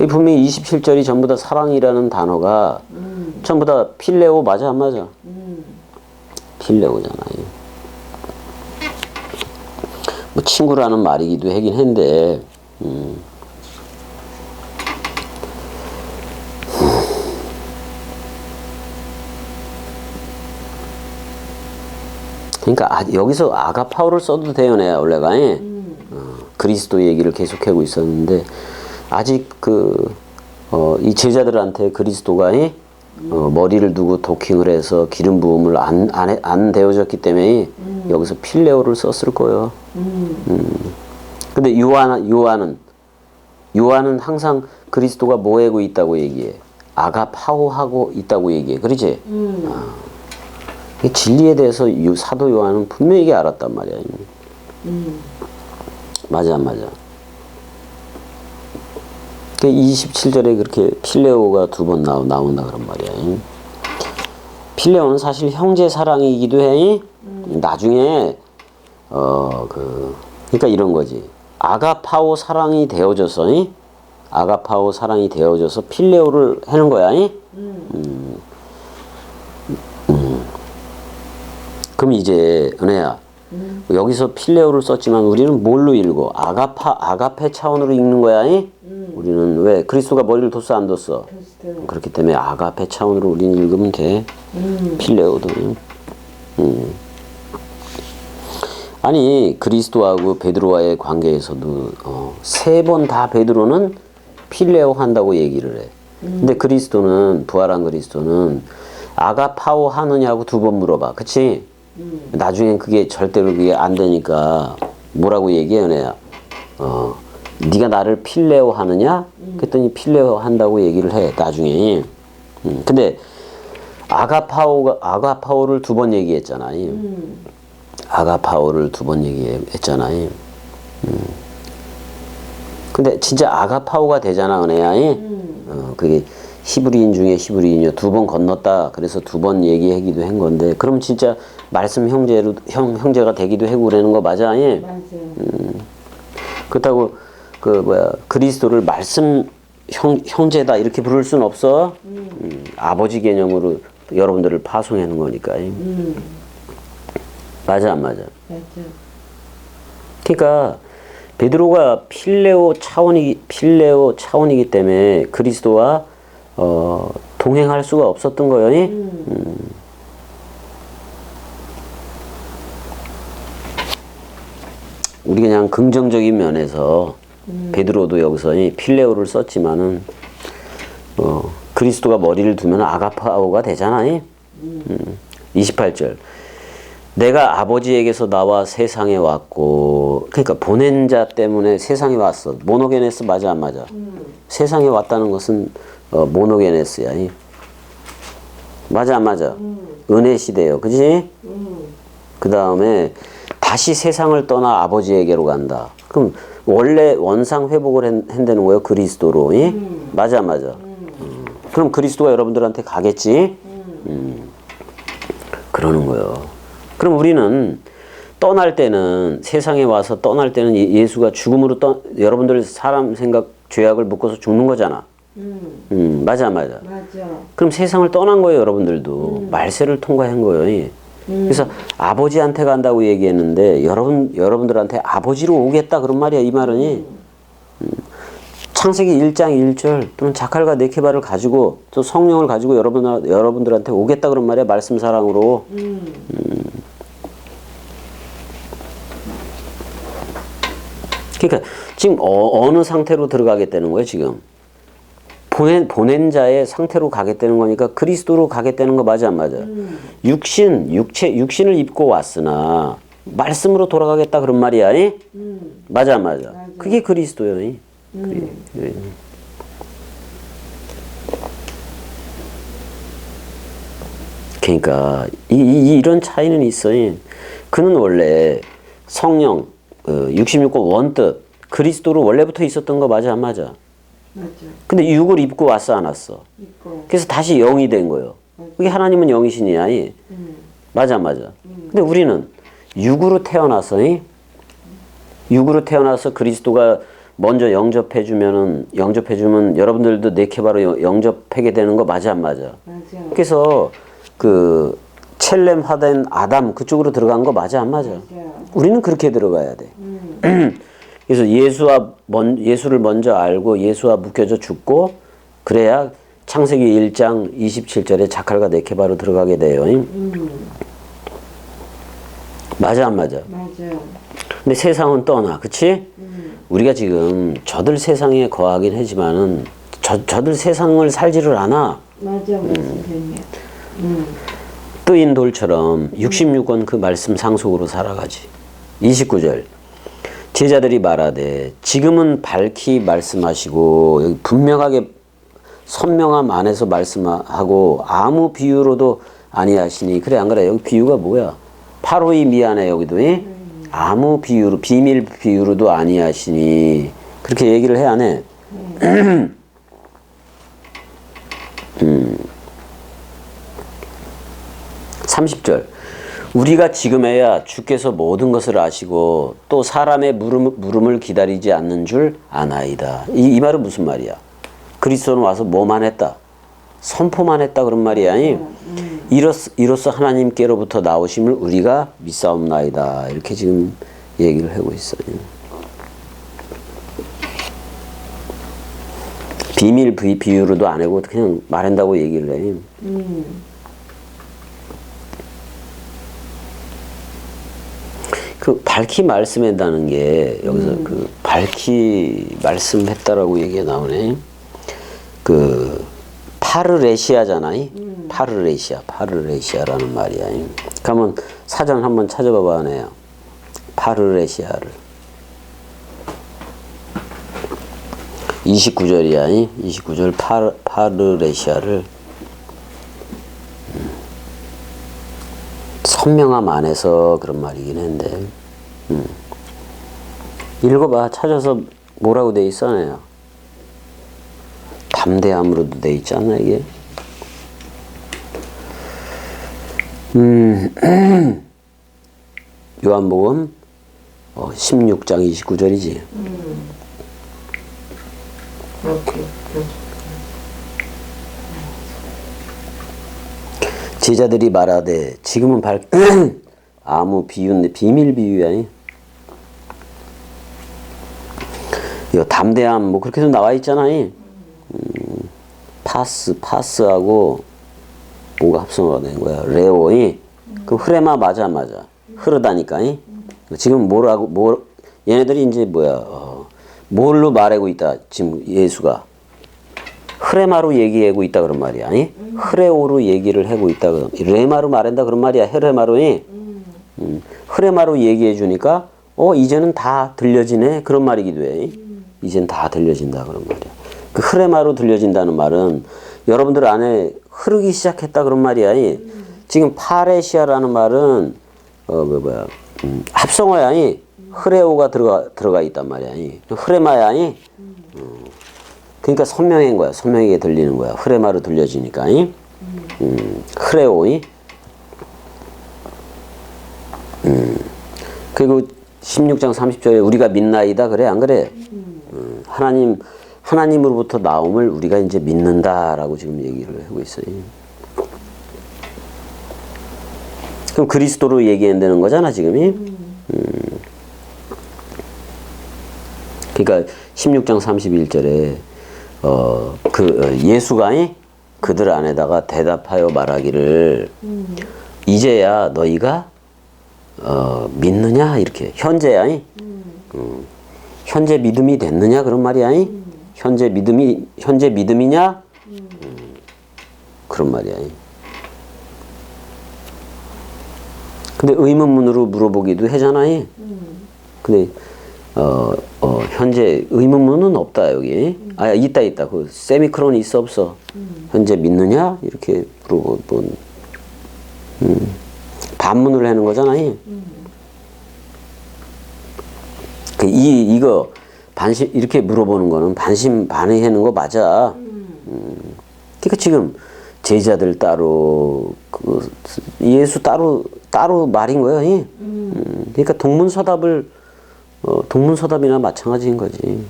분명히 27절이 전부 다 사랑이라는 단어가 전부 다 필레오 맞아 안 맞아? 필레오잖아요. 뭐 친구라는 말이기도 하긴 한데 그러니까 여기서 아가파오를 써도 돼요, 내가 원래가. 그리스도 얘기를 계속하고 있었는데 아직 이 제자들한테 그리스도가 머리를 두고 도킹을 해서 기름 부음을 안 되어졌기 때문에 여기서 필레오를 썼을 거예요. 근데 요한은 항상 그리스도가 뭐 하고 있다고 얘기해? 아가파오하고 있다고 얘기해. 그렇지? 진리에 대해서 사도 요한은 분명히 알았단 말이야. 맞아 안 맞아? 27절에 그렇게 필레오가 2번 나온다 그런 말이야. 필레오는 사실 형제 사랑이기도 해. 나중에 그러니까 이런 거지. 아가파오 사랑이 되어져서 필레오를 하는 거야. 그럼 이제 은혜야, 여기서 필레오를 썼지만 우리는 뭘로 읽어? 아가페 차원으로 읽는 거야. 우리는 왜? 그리스도가 머리를 뒀어 안 뒀어? 그렇기 때문에 아가페 차원으로 우리는 읽으면 돼. 필레오도. 아니 그리스도하고 베드로와의 관계에서도 3번 다 베드로는 필레오 한다고 얘기를 해. 근데 그리스도는, 부활한 그리스도는 아가파오 하느냐고 2번 물어봐. 그치? 나중엔 그게 절대로 그게 안 되니까 뭐라고 얘기해, 은혜야? 네가 나를 필레오 하느냐? 그랬더니 필레오 한다고 얘기를 해, 나중에. 근데 아가파오를 2번 얘기했잖아. 아가파오를 2번 얘기했잖아. 근데 진짜 아가파오가 되잖아, 은혜야. 그게 히브리인 중에 히브리인이요. 2번 건넜다. 그래서 2번 얘기하기도 한 건데, 그럼 진짜 말씀 형제가 되기도 하고 그러는 거 맞아? 맞아요. 그렇다고 그리스도를 말씀 형제다 이렇게 부를 순 없어. 아버지 개념으로 여러분들을 파송하는 거니까. 맞아 안 맞아? 맞아. 그러니까 베드로가 필레오 차원이기 때문에 그리스도와 동행할 수가 없었던 거예요. 우리 그냥 긍정적인 면에서 베드로도 여기서 필레오를 썼지만은 그리스도가 머리를 두면 아가파오가 되잖아. 28절. 내가 아버지에게서 나와 세상에 왔고, 그러니까 보낸 자 때문에 세상에 왔어. 모노게네스 맞아 안 맞아? 세상에 왔다는 것은 모노게네스야. 맞아 안 맞아? 은혜 시대요. 그지? 그 다음에 다시 세상을 떠나 아버지에게로 간다. 그럼 원래 원상 회복을 한다는 거예요. 그리스도로. 맞아 안 맞아? 그럼 그리스도가 여러분들한테 가겠지? 그러는 거예요. 그럼 우리는 떠날 때는, 세상에 와서 떠날 때는 예수가 죽음으로 여러분들 사람 생각 죄악을 묶어서 죽는 거잖아. 맞아 안 맞아? 맞아. 그럼 세상을 떠난 거예요. 여러분들도 말세를 통과한 거예요. 그래서 아버지한테 간다고 얘기했는데 여러분들한테 아버지로 오겠다 그런 말이야. 이 말은 창세기 1장 1절 또는 자칼과 네케바를 가지고 또 성령을 가지고 여러분들한테 오겠다 그런 말이야. 말씀 사랑으로. 그러니까 지금 어느 상태로 들어가겠다는 거예요. 지금 보낸 자의 상태로 가겠다는 거니까 그리스도로 가겠다는 거 맞아 안 맞아? 육신을 입고 왔으나 말씀으로 돌아가겠다 그런 말이야. 아니? 맞아 안 맞아? 그게 그리스도요. 그래. 그러니까 이런 차이는 있어요. 그는 원래 성령 66권 원뜻 그리스도로 원래부터 있었던 거 맞아 안 맞아? 맞아. 근데 육을 입고 왔어 안 왔어? 있고. 그래서 다시 영이 된 거예요. 그게 하나님은 영이시니 아니? 맞아 안 맞아? 근데 우리는 육으로 태어나서 육으로 태어나서 그리스도가 먼저 영접해주면 여러분들도 네케바로 영접하게 되는 거 맞아 안 맞아? 맞아. 그래서 그 첼렘화된 아담 그쪽으로 들어간 거 맞아 안 맞아? 맞아. 우리는 그렇게 들어가야 돼. 그래서 예수를 먼저 알고 예수와 묶여져 죽고 그래야 창세기 1장 27절에 자칼과 네케바로 들어가게 돼요. 맞아 안 맞아? 맞아. 근데 세상은 떠나, 그치? 우리가 지금 저들 세상에 거하긴 하지만은 저들 세상을 살지를 않아. 맞아, 선생님. 뜨인 돌처럼 66권 그 말씀 상속으로 살아가지. 29절. 제자들이 말하되 지금은 밝히 말씀하시고 여기 분명하게 선명함 안에서 말씀하고 아무 비유로도 아니하시니 그래 안 그래? 여기 비유가 뭐야? 파로이 미안해 여기도 아무 비유로 비밀 비유로도 아니하시니 그렇게 얘기를 해 안 해? 30절 우리가 지금에야 주께서 모든 것을 아시고 또 사람의 물음을 기다리지 않는 줄 아나이다. 이 말은 무슨 말이야? 그리스도는 와서 뭐만 했다? 선포만 했다 그런 말이 아니? 이로써 하나님께로부터 나오심을 우리가 믿사옵나이다. 이렇게 지금 얘기를 하고 있어요. 비밀 비유로도 안 하고 그냥 말한다고 얘기를 해. 그 밝히 말씀한다는 게 여기서 그 밝히 말씀했다라고 얘기가 나오네. 그 파르레시아잖아요. 파르레시아라는 말이야. 그러면 사전 한번 찾아봐봐 네요. 파르레시아를 29절이야. 29절 파르레시아를 선명함 안에서 그런 말이긴 한데 읽어봐. 찾아서 뭐라고 돼 있어요? 담대함으로도 돼 있잖아 이게. 요한복음 16장 29절이지. 제자들이 말하되 지금은 아무 비유인데 비밀 비유야. 이 담대함 뭐 그렇게도 나와 있잖아. 파스하고 뭐가 합성어가 된 거야. 레오이 그 흐레마 맞아 안 맞아? 흐르다니까. 지금 얘네들이 이제 뭘로 말하고 있다. 지금 예수가 흐레마로 얘기하고 있다 그런 말이야. 아니? 흐레오로 얘기를 하고 있다 그런. 레마로 말한다 그런 말이야. 흐레마로니. 흐레마로 얘기해 주니까 이제는 다 들려지네 그런 말이기도 해. 이젠 다 들려진다 그런 말이야. 그 흐레마로 들려진다는 말은 여러분들 안에 흐르기 시작했다 그런 말이야. 지금 파레시아라는 말은 합성어야. 흐레오가 들어가 있단 말이야. 흐레마야. 그러니까 선명한 거야. 선명하게 들리는 거야. 흐레마로 들려지니까. 흐레오. 그리고 16장 30절에 우리가 믿나이다 그래 안 그래? 하나님으로부터 나옴을 우리가 이제 믿는다라고 지금 얘기를 하고 있어요. 그럼 그리스도로 얘기한다는 거잖아 지금이. 그러니까 16장 31절에 예수가 그들 안에다가 대답하여 말하기를 이제야 너희가 믿느냐 이렇게 현재야. 현재 믿음이 됐느냐 그런 말이야. 현재 믿음이냐? 그런 말이야. 근데 의문문으로 물어보기도 하잖아. 근데 현재 의문문은 없다 여기. 아 있다. 그 세미크론이 있어 없어? 현재 믿느냐? 이렇게 물어본. 반문을 하는 거잖아. 이거 반심 이렇게 물어보는 거는 반신반의하는 거 맞아. 그러니까 지금 제자들 따로 예수 따로 말인 거예요. 그러니까 동문서답이나 마찬가지인 거지.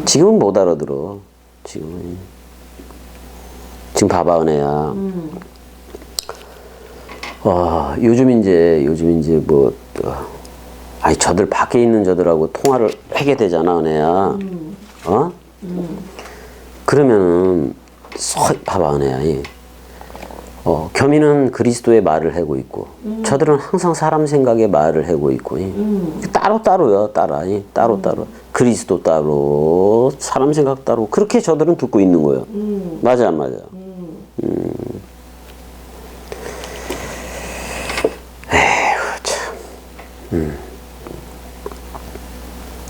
지금은 못 알아들어. 지금 봐봐 은혜야. 요즘 이제 뭐 아니 저들 밖에 있는 저들하고 통화를 하게 되잖아 은혜야. 그러면은 봐봐 은혜야. 겸이는 그리스도의 말을 하고 있고 저들은 항상 사람 생각의 말을 하고 있고 따로따로요. 따로 그리스도 따로 사람 생각 따로 그렇게 저들은 듣고 있는 거예요. 맞아 안 맞아? 에휴 참.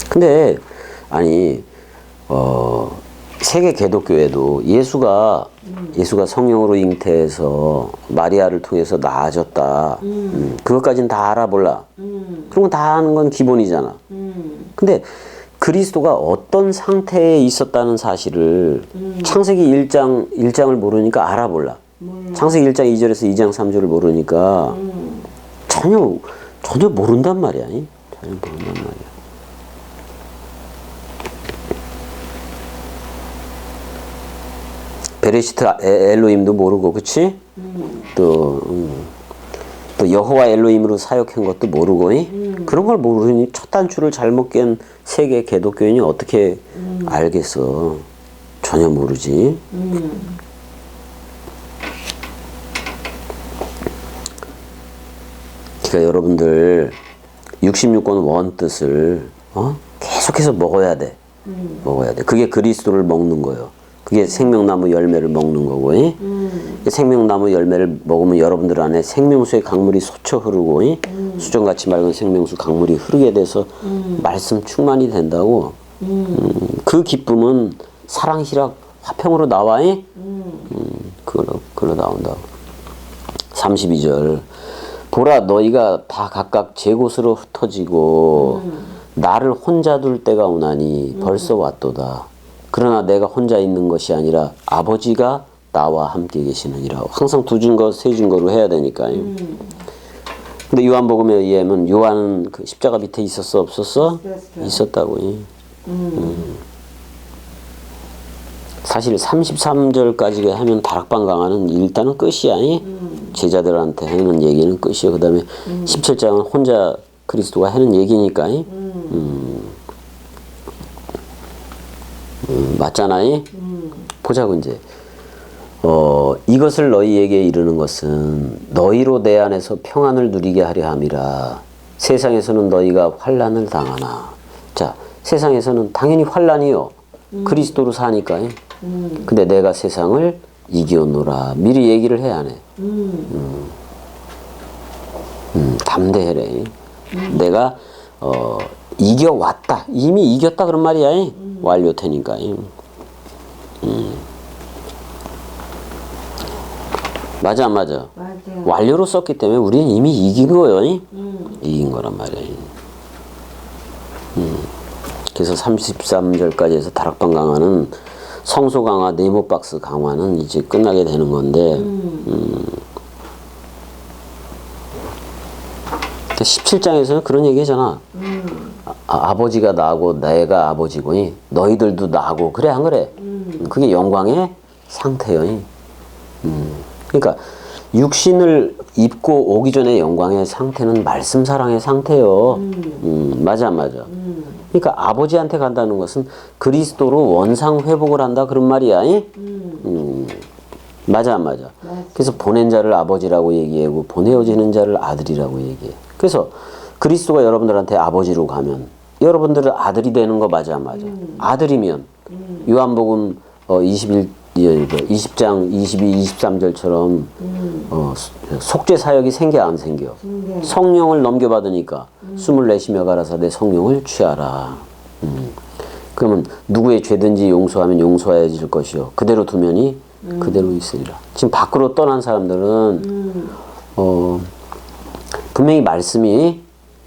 근데 아니 세계 개독교회도 예수가 성령으로 잉태해서 마리아를 통해서 나아졌다. 그것까지는 다 알아볼라. 그런 건 다 아는 건 기본이잖아. 근데 그리스도가 어떤 상태에 있었다는 사실을 창세기 1장을 모르니까 알아볼라. 창세기 1장 2절에서 2장 3절을 모르니까 전혀 모른단 말이야. 전혀 모른단 말이야. 베레시트 엘로힘도 모르고, 그치? 또 여호와 엘로힘으로 사역한 것도 모르고, 그런 걸 모르니 첫 단추를 잘못 깬 세계 개독교인이 어떻게 알겠어? 전혀 모르지. 그러니까 여러분들 66권 원 뜻을 계속해서 먹어야 돼. 먹어야 돼. 그게 그리스도를 먹는 거예요. 그게 생명나무 열매를 먹는 거고, 생명나무 열매를 먹으면 여러분들 안에 생명수의 강물이 솟쳐 흐르고, 수정같이 맑은 생명수 강물이 흐르게 돼서 말씀 충만이 된다고. 그 기쁨은 사랑, 희락, 화평으로 나와. 그걸로 나온다고. 32절. 보라 너희가 다 각각 제 곳으로 흩어지고 나를 혼자 둘 때가 오나니 벌써 왔도다. 그러나 내가 혼자 있는 것이 아니라 아버지가 나와 함께 계시느니라. 항상 두 증거, 세 증거로 해야 되니까요. 근데 요한복음에 의하면 요한은 그 십자가 밑에 있었어, 없었어? 있었다고. 사실 33절까지 하면 다락방 강화는 일단은 끝이야. 제자들한테 하는 얘기는 끝이야. 그 다음에 17장은 혼자 그리스도가 하는 얘기니까. 맞잖아요. 보자고 이제. 이것을 너희에게 이르는 것은 너희로 내 안에서 평안을 누리게 하려 함이라. 세상에서는 너희가 환난을 당하나. 자, 세상에서는 당연히 환난이요. 그리스도로 사니까. 근데 내가 세상을 이겨노라. 미리 얘기를 해야 하네. 담대해래. 내가 이겨왔다. 이미 이겼다 그런 말이야. 완료되니까. 맞아 안 맞아? 맞아. 완료로 썼기 때문에 우리는 이미 이긴 거예요. 이긴 거란 말이야. 그래서 33절까지 해서 다락방 강화는 성소 강화, 네모 박스 강화는 이제 끝나게 되는 건데 17장에서는 그런 얘기 하잖아. 아버지가 나고 내가 아버지고 너희들도 나고 그래 안 그래? 그게 영광의 상태요. 그러니까 육신을 입고 오기 전에 영광의 상태는 말씀 사랑의 상태요. 맞아 안 맞아? 그러니까 아버지한테 간다는 것은 그리스도로 원상 회복을 한다 그런 말이야. 맞아 안 맞아? 그래서 보낸 자를 아버지라고 얘기하고 보내어지는 자를 아들이라고 얘기해. 그래서 그리스도가 여러분들한테 아버지로 가면 여러분들은 아들이 되는 거 맞아 안 맞아? 아들이면 요한복음 20장 22, 23절처럼 속죄 사역이 생겨 안 생겨? 성령을 넘겨받으니까 숨을 내쉬며 가라사 내 성령을 취하라. 그러면 누구의 죄든지 용서하면 용서해질 것이요 그대로 두면이 그대로 있으리라. 지금 밖으로 떠난 사람들은 분명히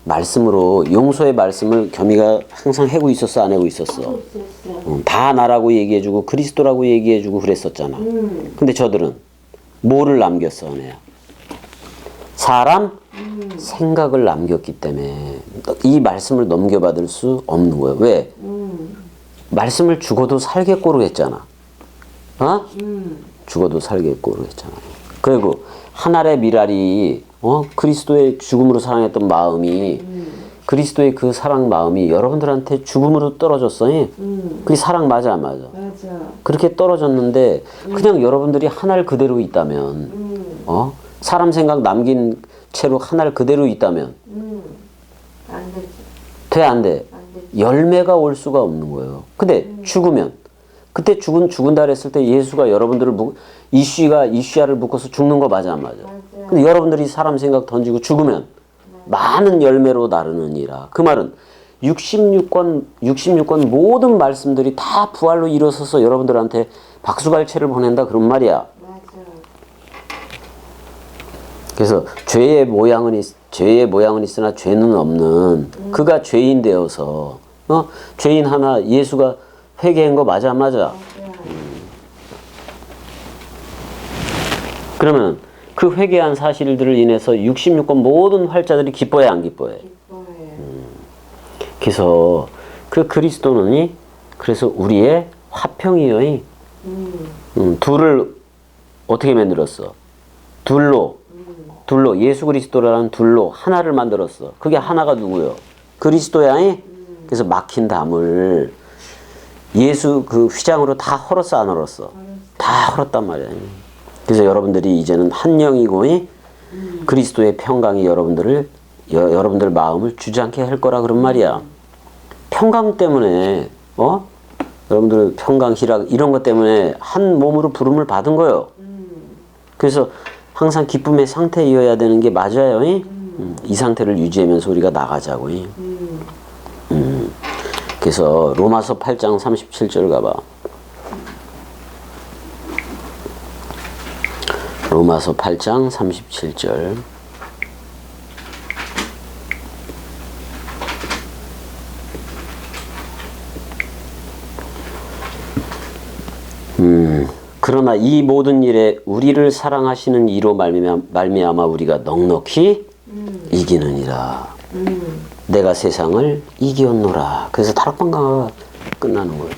말씀으로 용서의 말씀을 겸이가 항상 해고 있었어 안 해고 있었어? 다 나라고 얘기해주고 그리스도라고 얘기해주고 그랬었잖아. 근데 저들은 뭐를 남겼어 은혜야? 사람 생각을 남겼기 때문에 이 말씀을 넘겨받을 수 없는 거예요. 왜? 말씀을 죽어도 살겠고로 했잖아. 어? 죽어도 살겠고로 했잖아. 그리고 한 알의 미랄이 그리스도의 죽음으로 사랑했던 마음이 그리스도의 그 사랑 마음이 여러분들한테 죽음으로 떨어졌어. 그게 사랑 맞아 안 맞아? 맞아. 그렇게 떨어졌는데 그냥 여러분들이 한 알 그대로 있다면 사람 생각 남긴 채로 한 알 그대로 있다면 안 되지. 돼 안 돼? 안 되지. 열매가 올 수가 없는 거예요. 근데 죽으면 그때 죽은다 그랬을 때 예수가 여러분들을 이슈야를 묶어서 죽는 거 맞아 안 맞아? 맞아. 근데 여러분들이 사람 생각 던지고 죽으면 많은 열매로 나르느니라. 그 말은 66권 모든 말씀들이 다 부활로 일어서서 여러분들한테 박수갈채를 보낸다 그런 말이야. 맞아. 그래서 죄의 모양은 있으나 죄는 없는 그가 죄인 되어서 죄인 하나 예수가 회개한 거 맞아 안 맞아? 그러면 그 회개한 사실들을 인해서 66권 모든 활자들이 기뻐해 안 기뻐해? 기뻐해. 그래서 그 그리스도는 그래서 우리의 화평이요. 둘을 어떻게 만들었어? 둘로 예수 그리스도라는 둘로 하나를 만들었어. 그게 하나가 누구요? 그리스도야. 그래서 막힌 담을 예수 그 휘장으로 다 헐었어 안 헐었어? 다 헐었단 말이야. 그래서 여러분들이 이제는 한 영이고 그리스도의 평강이 여러분들 마음을 주저앉게 할 거라 그런 말이야. 평강 때문에 여러분들 평강 희락 이런 것 때문에 한 몸으로 부름을 받은 거예요. 그래서 항상 기쁨의 상태이어야 되는 게 맞아요. 이 상태를 유지하면서 우리가 나가자고. 그래서 로마서 8장 37절 가봐. 로마서 8장 37절. 그러나 이 모든 일에 우리를 사랑하시는 이로 말미암아 우리가 넉넉히 이기느니라. 내가 세상을 이기었노라. 그래서 타락방강화가 끝나는 거예요.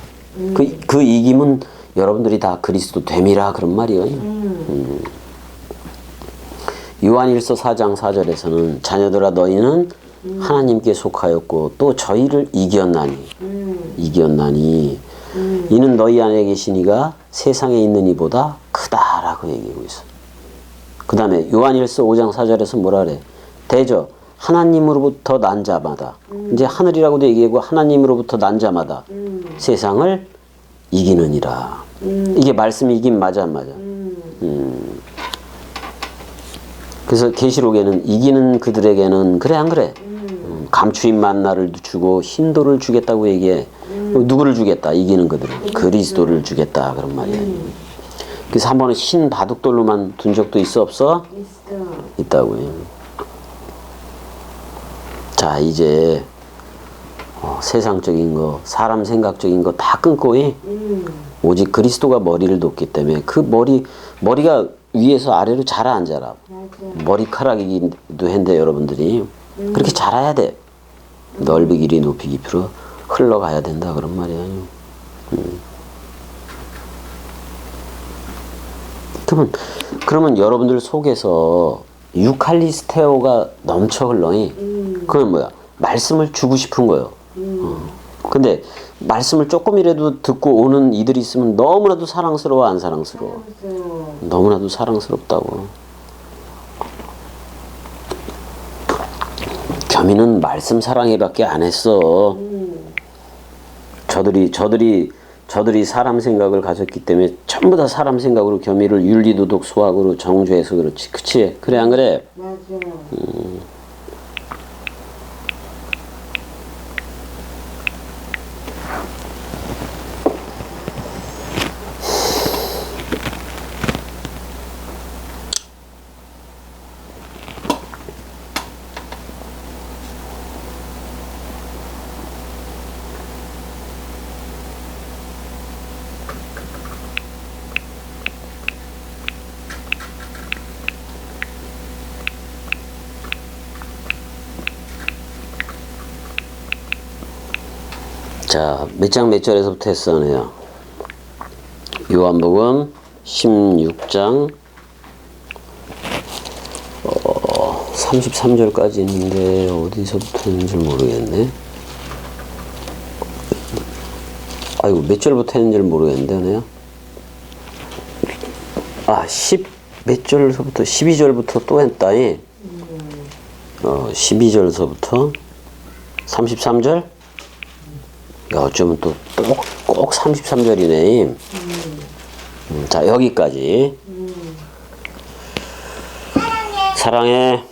그 이김은 여러분들이 다 그리스도 됨이라 그런 말이에요. 요한일서 4장 4절에서는 자녀들아 너희는 하나님께 속하였고 또 저희를 이겼나니 이는 너희 안에 계신 이가 세상에 있는 이보다 크다라고 얘기하고 있어. 그 다음에 요한일서 5장 4절에서 뭐라 그래? 대저 하나님으로부터 난 자마다 이제 하늘이라고도 얘기하고 하나님으로부터 난 자마다 세상을 이기느니라. 이게 말씀 이긴 맞아 안 맞아? 그래서 계시록에는 이기는 그들에게는 그래 안 그래? 감추인 만나를 주고 흰돌을 주겠다고 얘기해. 누구를 주겠다? 이기는 그들은 그리스도를 주겠다 그런 말이야. 그래서 한 번은 흰 바둑돌로만 둔 적도 있어 없어? 있어. 있다고요. 자 이제 세상적인 거 사람 생각적인 거 다 끊고 오직 그리스도가 머리를 돕기 때문에 그 머리가 위에서 아래로 자라 안 자라? 맞아. 머리카락이기도 한데 여러분들이 그렇게 자라야 돼. 넓이 길이 높이 깊이로 흘러가야 된다 그런 말이에요. 그러면 여러분들 속에서 유칼리스테오가 넘쳐 흘러니 그건 뭐야? 말씀을 주고 싶은 거예요. 근데 말씀을 조금이라도 듣고 오는 이들이 있으면 너무나도 사랑스러워 안 사랑스러워? 너무나도 사랑스럽다고. 겸이는 말씀 사랑해밖에 안 했어. 저들이 저들이 사람 생각을 가졌기 때문에 전부 다 사람 생각으로 교미를 윤리도덕 수학으로 정죄해서 그렇지. 그치? 그래 안 그래? 맞아요. 자, 몇 장 몇 절에서부터 했어, 내요? 요한복음 16장 33절까지 있는데 어디서부터 했는지 모르겠네. 아이고, 몇 절부터 했는지 모르겠는데, 내요? 아, 10 몇 절서부터 12절부터 또 했다니. 12절서부터 33절? 야, 어쩌면 또 꼭 33절이네. 자, 여기까지. 사랑해.